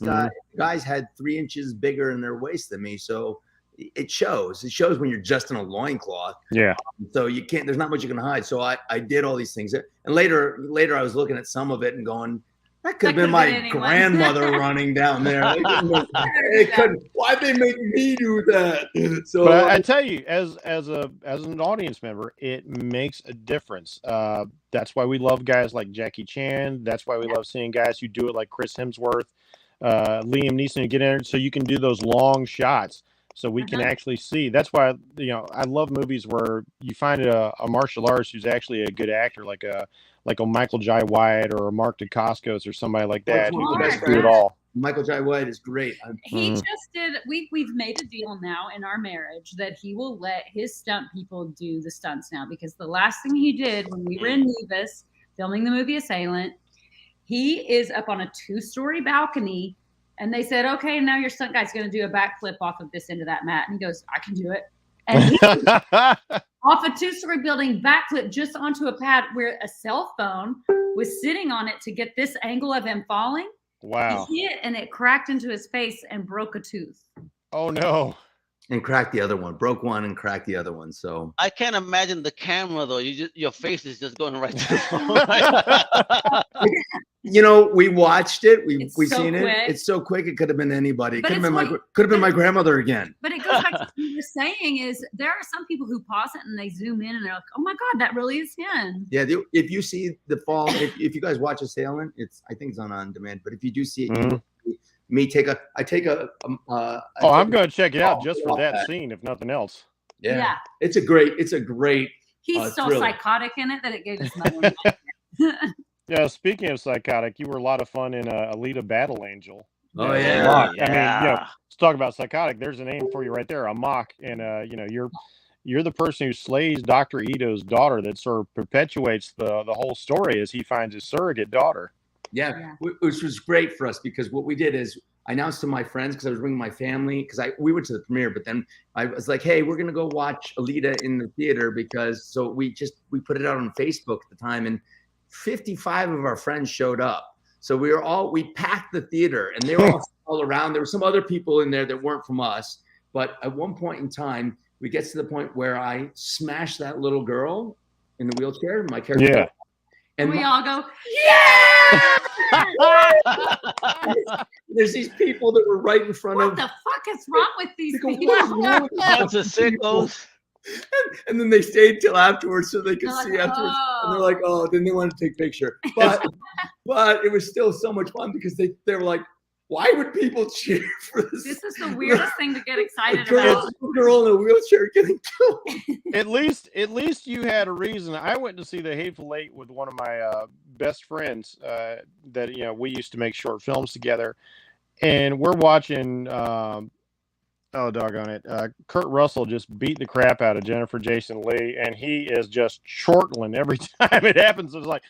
guys had 3 inches bigger in their waist than me. So it shows. It shows when you're just in a loincloth. Yeah. So you can't. There's not much you can hide. So I did all these things, and later I was looking at some of it and going, that could have been my grandmother running down there. It couldn't. Why'd they make me do that? So, but I tell you, as an audience member, it makes a difference. That's why we love guys like Jackie Chan. That's why we love seeing guys who do it like Chris Hemsworth, Liam Neeson, to get in, so you can do those long shots. So we can actually see. That's why, you know, I love movies where you find a martial artist who's actually a good actor, like a Michael Jai White or a Mark Dacascos or somebody like that who can just do it all. Michael Jai White is great. He just did. We've made a deal now in our marriage that he will let his stunt people do the stunts now, because the last thing he did when we were in Nevis filming the movie Assailant, he is up on a 2-story balcony. And they said, okay, now your stunt guy's going to do a backflip off of this end of that mat. And he goes, I can do it. And he off a 2-story building, backflip just onto a pad where a cell phone was sitting on it to get this angle of him falling. Wow. He hit, and it cracked into his face and broke a tooth. Oh, no. And cracked the other one. Broke one and cracked the other one. So I can't imagine the camera though. Your face is just going right to the phone. You know, we watched it. We've so seen quick. it. It's so quick. It could have been anybody. It But could have it's been my grandmother again. But it goes back to what you were saying, is there are some people who pause it and they zoom in and they're like, oh my God, that really is him. Yeah, if you see the fall, if you guys watch Assailant, I think it's on demand. But if you do see it, I'm going to check it out just for that scene, if nothing else. Yeah. It's a great. He's so psychotic in it that it gave us another one. Yeah, speaking of psychotic, you were a lot of fun in Elita Battle Angel. Oh yeah. I mean, you know, let's talk about psychotic. There's a name for you right there, a mock, and you know, you're the person who slays Dr. Ito's daughter, that sort of perpetuates the whole story as he finds his surrogate daughter. Yeah, which was great for us, because what we did is I announced to my friends, because I was bringing my family, because we went to the premiere, but then I was like, hey, we're gonna go watch Elita in the theater, so we put it out on Facebook at the time, and 55 of our friends showed up. So we packed the theater, and they were all around. There were some other people in there that weren't from us, but at one point in time, we get to the point where I smashed that little girl in the wheelchair, my character. Yeah. And we all go, yeah! There's these people that were right in front of. What the fuck is wrong with these people? Bunch of sickos. And then they stayed till afterwards so they could see afterwards. And they're like, oh, then they wanted to take a picture. But it was still so much fun, because they were like, why would people cheer for this? This is the weirdest thing to get excited about. A girl in a wheelchair getting killed. At least you had a reason. I went to see The Hateful Eight with one of my best friends that, you know, we used to make short films together, and we're watching. Oh, doggone it. Kurt Russell just beat the crap out of Jennifer Jason Leigh, and he is just chortling every time it happens. It's like,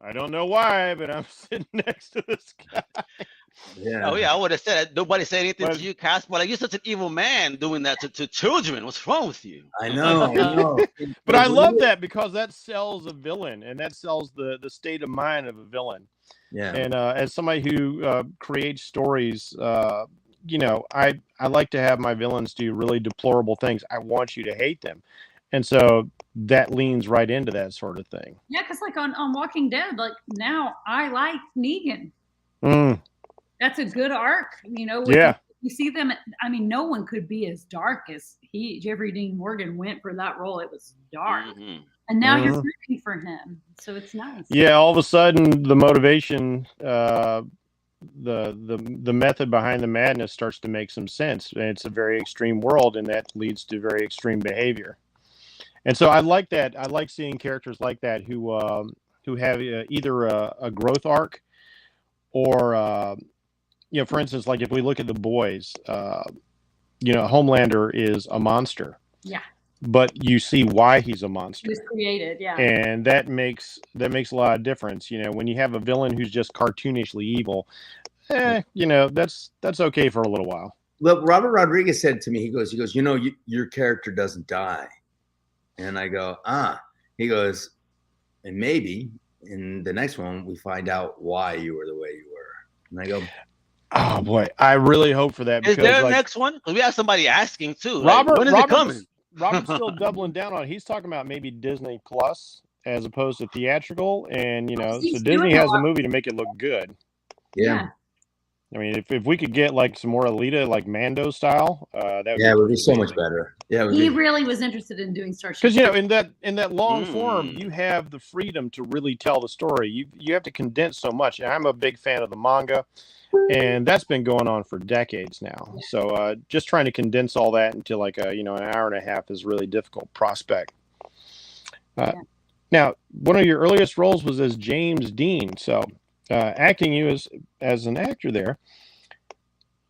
I don't know why, but I'm sitting next to this guy. Yeah. Oh yeah, I would have said that. Nobody said anything But- to you, Casper. Like, you're such an evil man doing that to children. What's wrong with you? I know. But I love that because that sells a villain, and that sells the state of mind of a villain. Yeah. And as somebody who creates stories, you know, I like to have my villains do really deplorable things. I want you to hate them, and so that leans right into that sort of thing. Yeah, because like on Walking Dead, like now I like Negan. Mm, That's a good arc, you know. yeah. You see them. I mean, no one could be as dark as Jeffrey Dean Morgan went for that role. It was dark, and now you're rooting for him, so it's nice. Yeah, all of a sudden the motivation, the method behind the madness starts to make some sense. And it's a very extreme world, and that leads to very extreme behavior. And so I like that. I like seeing characters like that who have either a growth arc or you know, for instance, like if we look at The Boys, you know, Homelander is a monster. Yeah. But you see why he's a monster. He was created, yeah. And that makes a lot of difference. You know, when you have a villain who's just cartoonishly evil, you know, that's okay for a little while. Look, Robert Rodriguez said to me, he goes, you know, your character doesn't die. And I go, he goes, and maybe in the next one we find out why you were the way you were. And I go, oh boy, I really hope for that. Is Because, there a like, next one? Because we have somebody asking too. Robert, like, when is it coming? Robert's still doubling down on it. He's talking about maybe Disney Plus as opposed to theatrical, and you know, He's so Disney doing has a a lot. movie to make it look good. yeah. I mean, if we could get like some more Elita, like Mando style, that would Yeah, it would be so amazing. much better. Yeah, it would He be. really was interested in doing Starship. Because you know, in that long form, Mm. you have the freedom to really tell the story. You have to condense so much. And I'm a big fan of the manga, and that's been going on for decades now. So just trying to condense all that into like a an hour and a half is a really difficult prospect. Now, one of your earliest roles was as James Dean. So acting you as an actor there.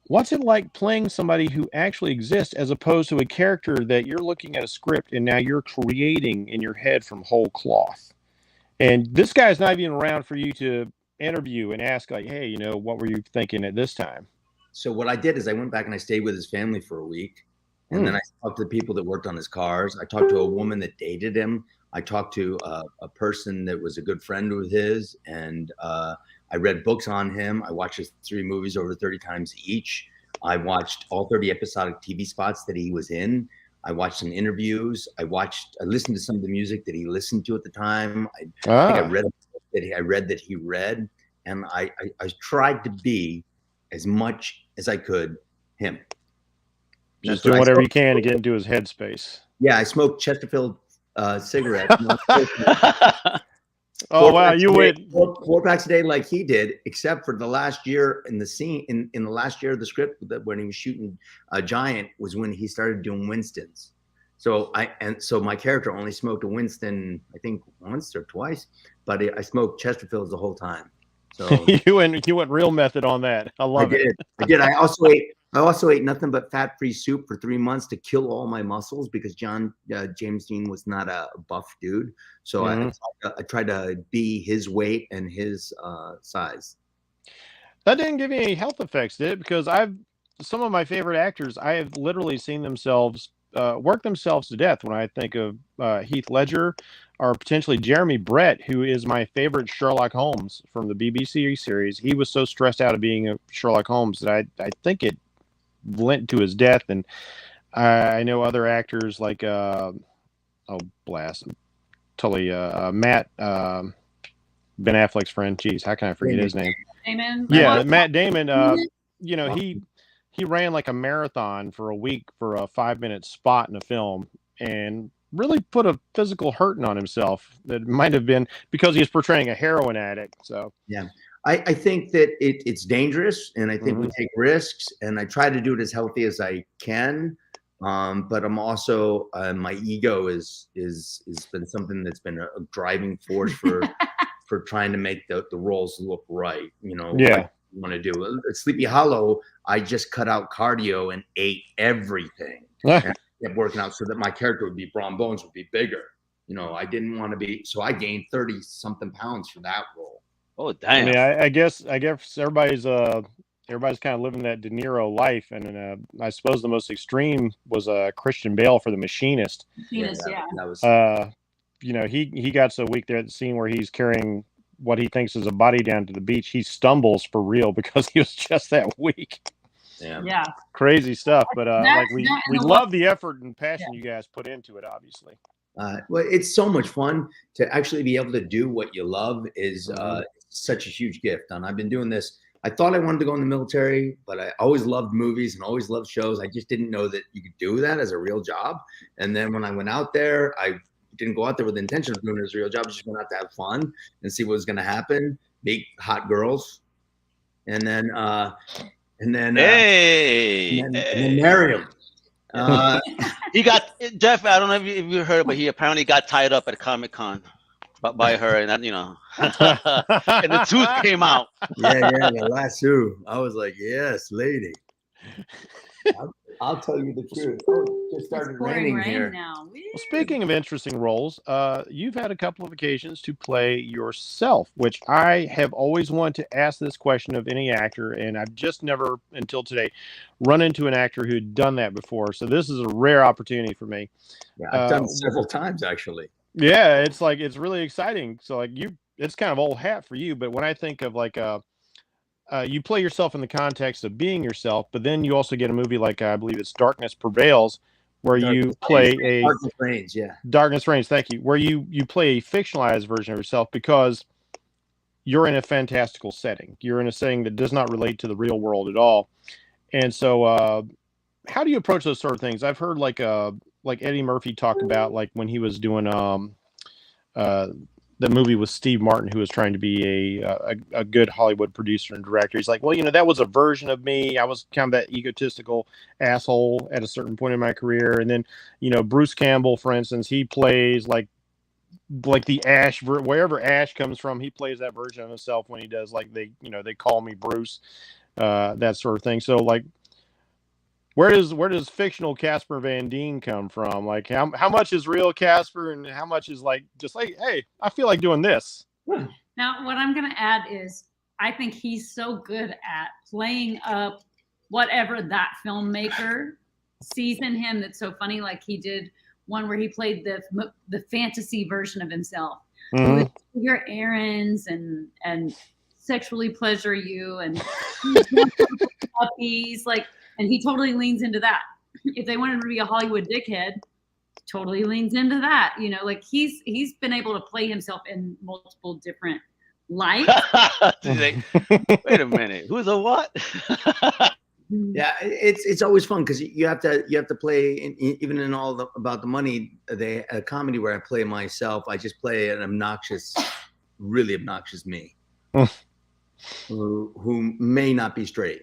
What's it like playing somebody who actually exists as opposed to a character that you're looking at a script and now you're creating in your head from whole cloth? And this guy's not even around for you to interview and ask, like, hey, you know, what were you thinking at this time? So what I did is I went back and I stayed with his family for a week. And then I talked to the people that worked on his cars. I talked to a woman that dated him. I talked to a person that was a good friend of his. And I read books on him. I watched his 3 movies over 30 times each. I watched all 30 episodic TV spots that he was in. I watched some interviews. I listened to some of the music that he listened to at the time. I think I read that he read. And I tried to be as much as I could him. Just doing whatever you can to get into his headspace. Yeah, I smoked Chesterfield cigarettes. Oh wow, you went 4 packs a day like he did, except for the last year in the scene in the last year of the script that when he was shooting a Giant was when he started doing Winstons. So my character only smoked a Winston, I think once or twice, but I smoked Chesterfields the whole time. So you went real method on that. I love it. I did. I also ate nothing but fat-free soup for 3 months to kill all my muscles because James Dean was not a buff dude. So I tried to be his weight and his size. That didn't give me any health effects, did it? Because some of my favorite actors, I have literally seen themselves work themselves to death. When I think of Heath Ledger or potentially Jeremy Brett, who is my favorite Sherlock Holmes from the BBC series. He was so stressed out of being a Sherlock Holmes that I think it lent to his death. And I know other actors like Matt Ben Affleck's friend. Jeez, how can I forget his name? Damon. Yeah, Matt Damon. You know, he ran like a marathon for a week for a 5-minute spot in a film and really put a physical hurting on himself that might have been because he was portraying a heroin addict. So yeah, I think that it's dangerous, and I think we take risks, and I try to do it as healthy as I can. But I'm also my ego is been something that's been a driving force for for trying to make the roles look right. You know, yeah. Want to do Sleepy Hollow. I just cut out cardio and ate everything. And kept working out so that my character would be Braun Bones would be bigger. You know, I didn't want to be, so I gained 30 something pounds for that role. Oh damn! I mean, I guess everybody's everybody's kind of living that De Niro life, and I suppose the most extreme was Christian Bale for The Machinist. Machinist, yeah. That was. You know, he got so weak there at the scene where he's carrying what he thinks is a body down to the beach. He stumbles for real because he was just that weak. Yeah. Crazy stuff. But like we love the effort and passion you guys put into it, obviously. Well, it's so much fun to actually be able to do what you love is such a huge gift. And I've been doing this. I thought I wanted to go in the military, but I always loved movies and always loved shows. I just didn't know that you could do that as a real job. And then when I went out there, I didn't go out there with the intention of doing it as a real job. I just went out to have fun and see what was going to happen, meet hot girls, and then marry them. He got Jeff. I don't know if you heard, but he apparently got tied up at Comic-Con by her, and that, you know, and the tooth came out. Yeah, the lasso. I was like, yes, lady. I'll tell you the truth. Oh, it just started raining here. Now. Well, speaking of interesting roles, you've had a couple of occasions to play yourself, which I have always wanted to ask this question of any actor, and I've just never, until today, run into an actor who'd done that before. So this is a rare opportunity for me. Yeah, I've done it several times, actually. Yeah, it's really exciting. So like it's kind of old hat for you, but when I think of like you play yourself in the context of being yourself, but then you also get a movie like I believe it's Darkness Prevails, where you play a Darkness Reigns, yeah. Darkness Reigns, thank you. Where you play a fictionalized version of yourself because you're in a fantastical setting. You're in a setting that does not relate to the real world at all. And so how do you approach those sort of things? I've heard like Eddie Murphy talk about like when he was doing the movie with Steve Martin, who was trying to be a good Hollywood producer and director. He's like, well, you know, that was a version of me. I was kind of that egotistical asshole at a certain point in my career. And then, you know, Bruce Campbell, for instance, he plays like the Ash, wherever Ash comes from, he plays that version of himself when he does like they call me Bruce, that sort of thing. So like, where does fictional Casper Van Dien come from? Like how much is real Casper and how much is like just like, hey, I feel like doing this. Now, what I'm going to add is I think he's so good at playing up whatever that filmmaker sees in him that's so funny. Like he did one where he played the fantasy version of himself. Who would do your errands and sexually pleasure you and puppies, like. And he totally leans into that. If they wanted to be a Hollywood dickhead, totally leans into that. You know, like he's been able to play himself in multiple different lights. Wait a minute, who's a what? Yeah, it's always fun because you have to play even in all about the money. A comedy where I play myself. I just play an really obnoxious me, who may not be straight.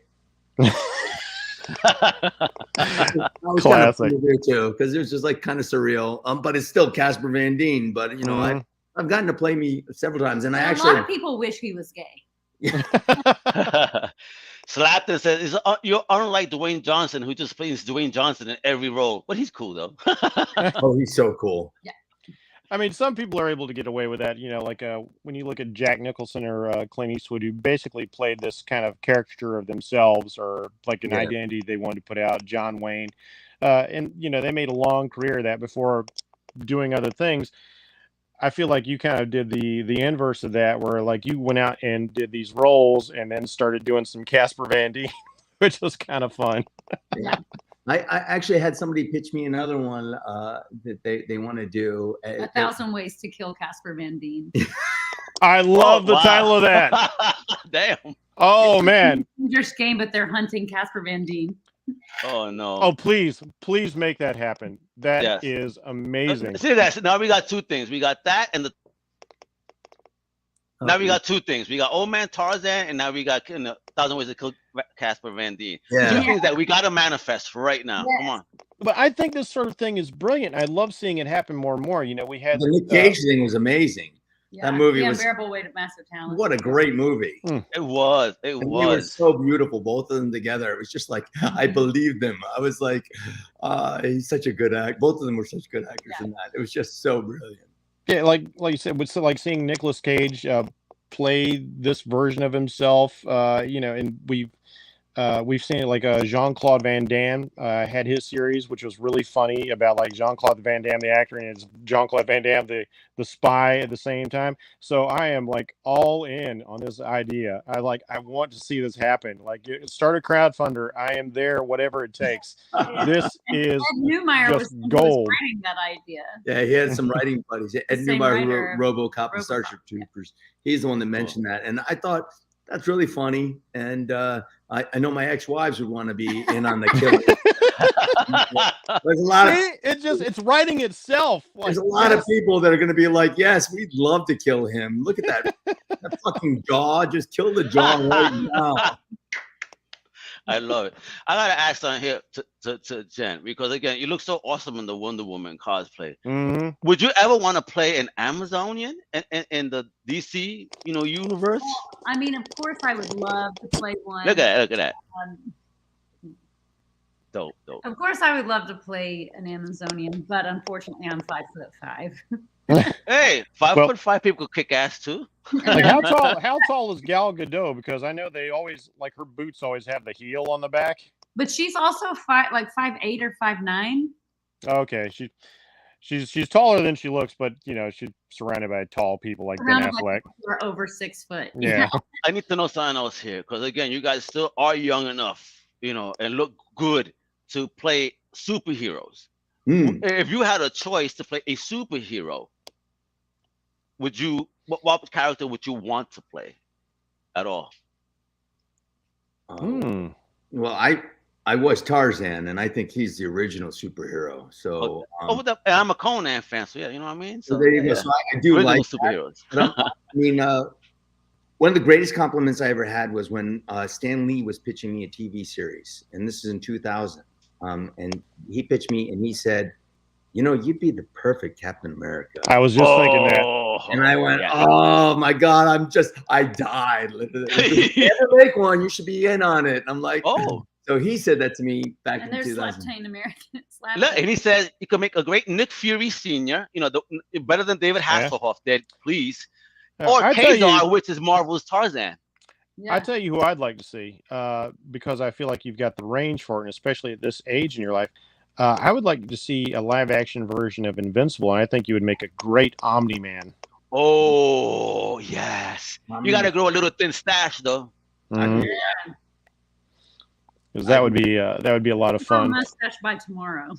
Classic too, because it was just like kind of surreal. But it's still Casper Van Dien. But you know, I've gotten to play me several times, and a lot of people wish he was gay. Slapton says, "You're unlike Dwayne Johnson, who just plays Dwayne Johnson in every role." But he's cool though. Oh, he's so cool. Yeah. I mean, some people are able to get away with that, you know, like when you look at Jack Nicholson or Clint Eastwood, who basically played this kind of caricature of themselves or like an identity they wanted to put out, John Wayne. And, you know, they made a long career of that before doing other things. I feel like you kind of did the inverse of that, where like you went out and did these roles and then started doing some Casper Van Dien, which was kind of fun. Yeah. I actually had somebody pitch me another one that they want to do. 1,000 Ways to Kill Casper Van Dien. I love the title of that. Damn. Oh, man. Dangerous game, but they're hunting Casper Van Dien. Oh, no. Oh, please make that happen. That is amazing. See that? Now we got two things. We got that and now we got two things. We got Old Man Tarzan, and now we got 1,000 Ways to Kill Casper Van Dien. Two things that we got to manifest right now. Yes. Come on. But I think this sort of thing is brilliant. I love seeing it happen more and more. You know, we had the Nick Cage thing was amazing. Yeah, that movie was Unbearable Weight of Massive Talent. What a great movie. It was. It was so beautiful, both of them together. It was just like I believed them. I was like, he's such a good actor. Both of them were such good actors in that. It was just so brilliant. Yeah, like you said, it's like seeing Nicolas Cage play this version of himself. You know, and we've we've seen it like Jean-Claude Van Damme had his series, which was really funny about like Jean-Claude Van Damme, the actor, and it's Jean-Claude Van Damme, the spy at the same time. So I am like all in on this idea. I want to see this happen. Like start a crowdfunder. I am there, whatever it takes. This is Ed Newmeyer just gold. writing that idea. Yeah, he had some writing buddies. Ed Newmeyer, who writer, wrote RoboCop and Starship Troopers. He's the one that mentioned that, and I thought that's really funny. And I know my ex-wives would want to be in on the killing. There's a lot of it's writing itself. Like, there's a lot of people that are going to be like, yes, we'd love to kill him. Look at that fucking jaw. Just kill the jaw right now. I love it. I gotta ask on here to Jen, because again, you look so awesome in the Wonder Woman cosplay. Mm-hmm. Would you ever want to play an Amazonian in the DC, universe? Well, I mean, of course, I would love to play one. Look at that. Dope. Of course, I would love to play an Amazonian, but unfortunately, I'm 5'5". Hey, 5'5" people could kick ass too. Like how tall is Gal Gadot? Because I know they always like her boots always have the heel on the back. But she's also 5'8" or 5'9". Okay, she's taller than she looks, but she's surrounded by tall people like Ben Affleck. We're over 6 foot. Yeah. I need to know something else here, because again, you guys still are young enough, and look good to play superheroes. If you had a choice to play a superhero, what character would you want to play at all? Well, I was Tarzan, and I think he's the original superhero. So I'm a Conan fan, so yeah, you know what I mean. So there you go. So I do original like superheroes. I mean, one of the greatest compliments I ever had was when Stan Lee was pitching me a TV series, and this is in 2000. And he pitched me, and he said, you'd be the perfect Captain America. I was just thinking that. And I went, oh my God, I died. If you ever make one, you should be in on it. And I'm like, oh. So he said that to me back in 2000. And there's Americans. And he says you can make a great Nick Fury Sr., better than David Hasselhoff did, please. Or Kazar, which is Marvel's Tarzan. Yeah. I tell you who I'd like to see, because I feel like you've got the range for it, and especially at this age in your life. I would like to see a live-action version of Invincible, and I think you would make a great Omni-Man. Oh, yes. You got to grow a little thin stash, though. Mm-hmm. Yeah. Because that would be a lot of fun. Mustache by tomorrow.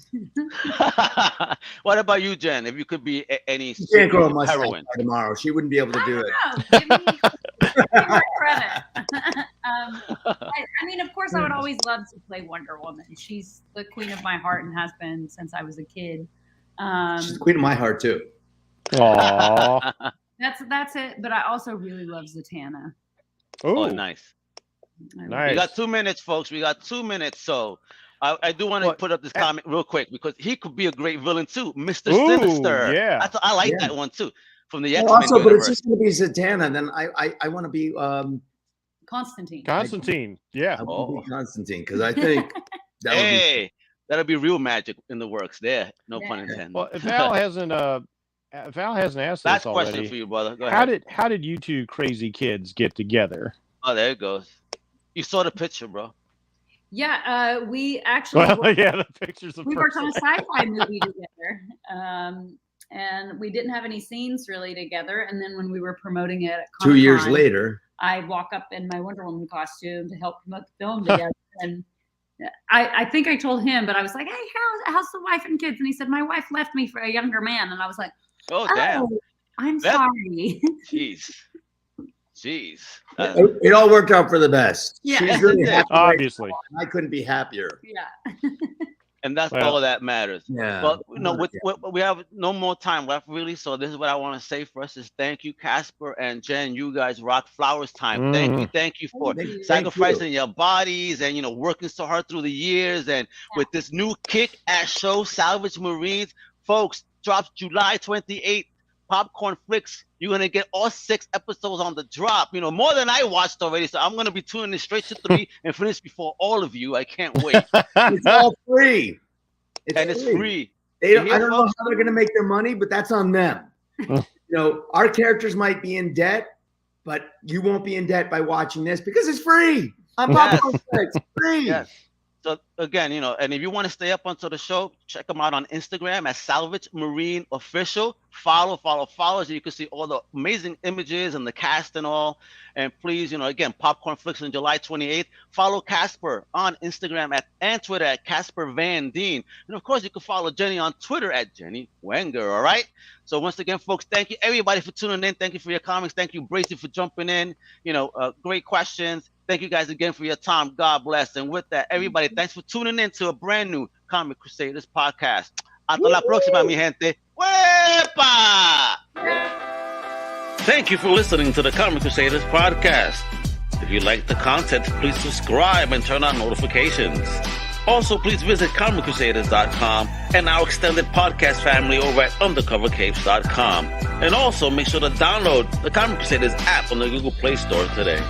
What about you, Jen? If you could be any can't grow a mustache by tomorrow, she wouldn't be able to do it. Give me credit. I mean, of course, I would always love to play Wonder Woman. She's the queen of my heart and has been since I was a kid. She's the queen of my heart too. Aww. That's it. But I also really love Zatanna. Oh, nice. Nice. We got 2 minutes, folks. We got 2 minutes. So I do want to put up this comment real quick, because he could be a great villain too, Mr. Sinister. Yeah, I like that one too, from the X-Men also, universe. but it's just going to be Zatanna. Then I want to be Constantine. Yeah, I want to be Constantine, because I think that'll be real magic in the works there. No pun intended. Well, if Val hasn't asked Last this already. question for you, brother. Go ahead. How did you two crazy kids get together? Oh, there it goes. You saw the picture, bro. Yeah, we actually the pictures. We worked on a sci-fi movie together, and we didn't have any scenes really together. And then when we were promoting it at Comic-Con, 2 years later, I walk up in my Wonder Woman costume to help promote the film together. And I think I told him, but I was like, "Hey, how's the wife and kids?" And he said, "My wife left me for a younger man." And I was like, "Oh, damn! I'm sorry." Jeez. It all worked out for the best. Yeah. She's really happy. Obviously. I couldn't be happier. Yeah. And that's all that matters. Yeah. But we have no more time left, really. So this is what I want to say first is thank you, Casper and Jen. You guys rock flowers time. Thank you for sacrificing your bodies and working so hard through the years. And with this new kick-ass show, Salvage Marines, folks, drops July 28th. Popcornflix, you're gonna get all 6 episodes on the drop. More than I watched already. So I'm gonna be tuning in straight to 3 and finish before all of you. I can't wait. It's all free. It's free. I don't know how they're gonna make their money, but that's on them. Our characters might be in debt, but you won't be in debt by watching this because it's free. on Yes. Popcornflix. Free. Yes. So again, and if you want to stay up onto the show, check them out on Instagram at Salvage Marine Official. Follow, so you can see all the amazing images and the cast and all. And please, again, Popcornflix on July 28th. Follow Casper on Instagram and Twitter at Casper Van Dien. And of course, you can follow Jenny on Twitter at Jenny Wenger. All right. So once again, folks, thank you everybody for tuning in. Thank you for your comments. Thank you, Bracey, for jumping in. Great questions. Thank you guys again for your time. God bless. And with that, everybody, thanks for tuning in to a brand new Comic Crusaders podcast. Hasta la próxima, mi gente. ¡Wepa! Thank you for listening to the Comic Crusaders podcast. If you like the content, please subscribe and turn on notifications. Also, please visit comiccrusaders.shop and our extended podcast family over at undercovercapes.com. And also, make sure to download the Comic Crusaders app on the Google Play Store today.